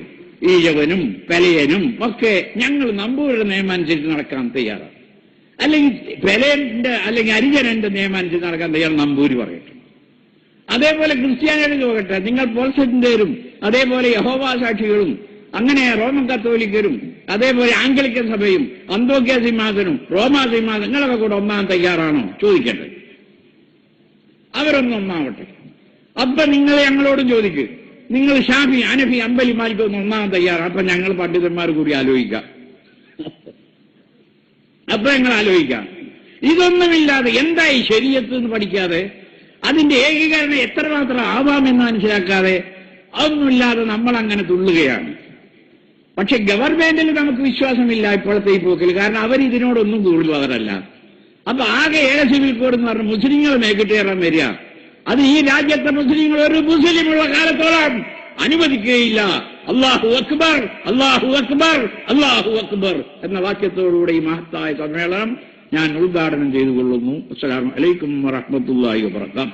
ഈഴവനും പെലയനും ഒക്കെ ഞങ്ങൾ നമ്പൂരിയുടെ നിയമം അനുസരിച്ച് നടക്കാൻ തയ്യാറാണ്. അല്ലെങ്കിൽ പെലയന്റെ അല്ലെങ്കിൽ ഹരിജനന്റെ നിയമം അനുസരിച്ച് നടക്കാൻ തയ്യാറ് നമ്പൂരി പറയട്ടെ. അതേപോലെ ക്രിസ്ത്യാനികൾ പോകട്ടെ, നിങ്ങൾ പോൾസന്റേരും അതേപോലെ യഹോവ സാക്ഷികളും അങ്ങനെ റോമൻ കത്തോലിക്കരും അതേപോലെ ആംഗ്ലിക്കൻ സഭയും അന്തോക്യ സിംഹാസനും റോമാ സിംഹാസനം നിങ്ങളൊക്കെ കൂടെ ഒന്നാൻ തയ്യാറാണോ ചോദിക്കട്ടെ. അവരൊന്നും ഒന്നാവട്ടെ. അപ്പൊ നിങ്ങൾ ഞങ്ങളോടും ചോദിക്കും, നിങ്ങൾ ഷാഫി ഹനഫി ഹംബലി മാലിക് ഒന്ന് ഒന്നാൻ തയ്യാറാണ്. അപ്പൊ ഞങ്ങൾ പണ്ഡിതന്മാർ കൂടി ആലോചിക്കാം. അപ്പൊ ഞങ്ങൾ ആലോചിക്കാം. ഇതൊന്നുമില്ലാതെ എന്തായി ശരീഅത്ത് എന്ന് പഠിക്കാതെ അതിന്റെ ഏകീകരണം എത്രമാത്രം ആവാമെന്ന് മനസ്സിലാക്കാതെ അതൊന്നുമില്ലാതെ നമ്മൾ അങ്ങനെ തുള്ളുകയാണ്. പക്ഷെ ഗവൺമെന്റിൽ നമുക്ക് വിശ്വാസമില്ല ഇപ്പോഴത്തെ ഈ പോക്കിൽ. കാരണം അവർ ഇതിനോടൊന്നും കൂടുതലവരല്ല. അപ്പൊ ആകെ ഏക സിവിൽ കോഡ് എന്ന് പറഞ്ഞ മുസ്ലിങ്ങൾ മേക്കിട്ടേറാൻ വരിക. അത് ഈ രാജ്യത്തെ മുസ്ലിങ്ങൾ ഒരു മുസ്ലിമുള്ള കാലത്തോളം അനുവദിക്കുകയില്ല. അല്ലാഹു അക്ബർ, അല്ലാഹു അക്ബർ, അല്ലാഹു അക്ബർ എന്ന വാക്യത്തോടുകൂടെ ഈ മഹത്തായ സമ്മേളനം ഞാൻ ഉദ്ഘാടനം ചെയ്തുകൊള്ളുന്നു. അസ്സലാമു അലൈക്കും വറഹ്മത്തുള്ളാഹി വബറകാതുഹു.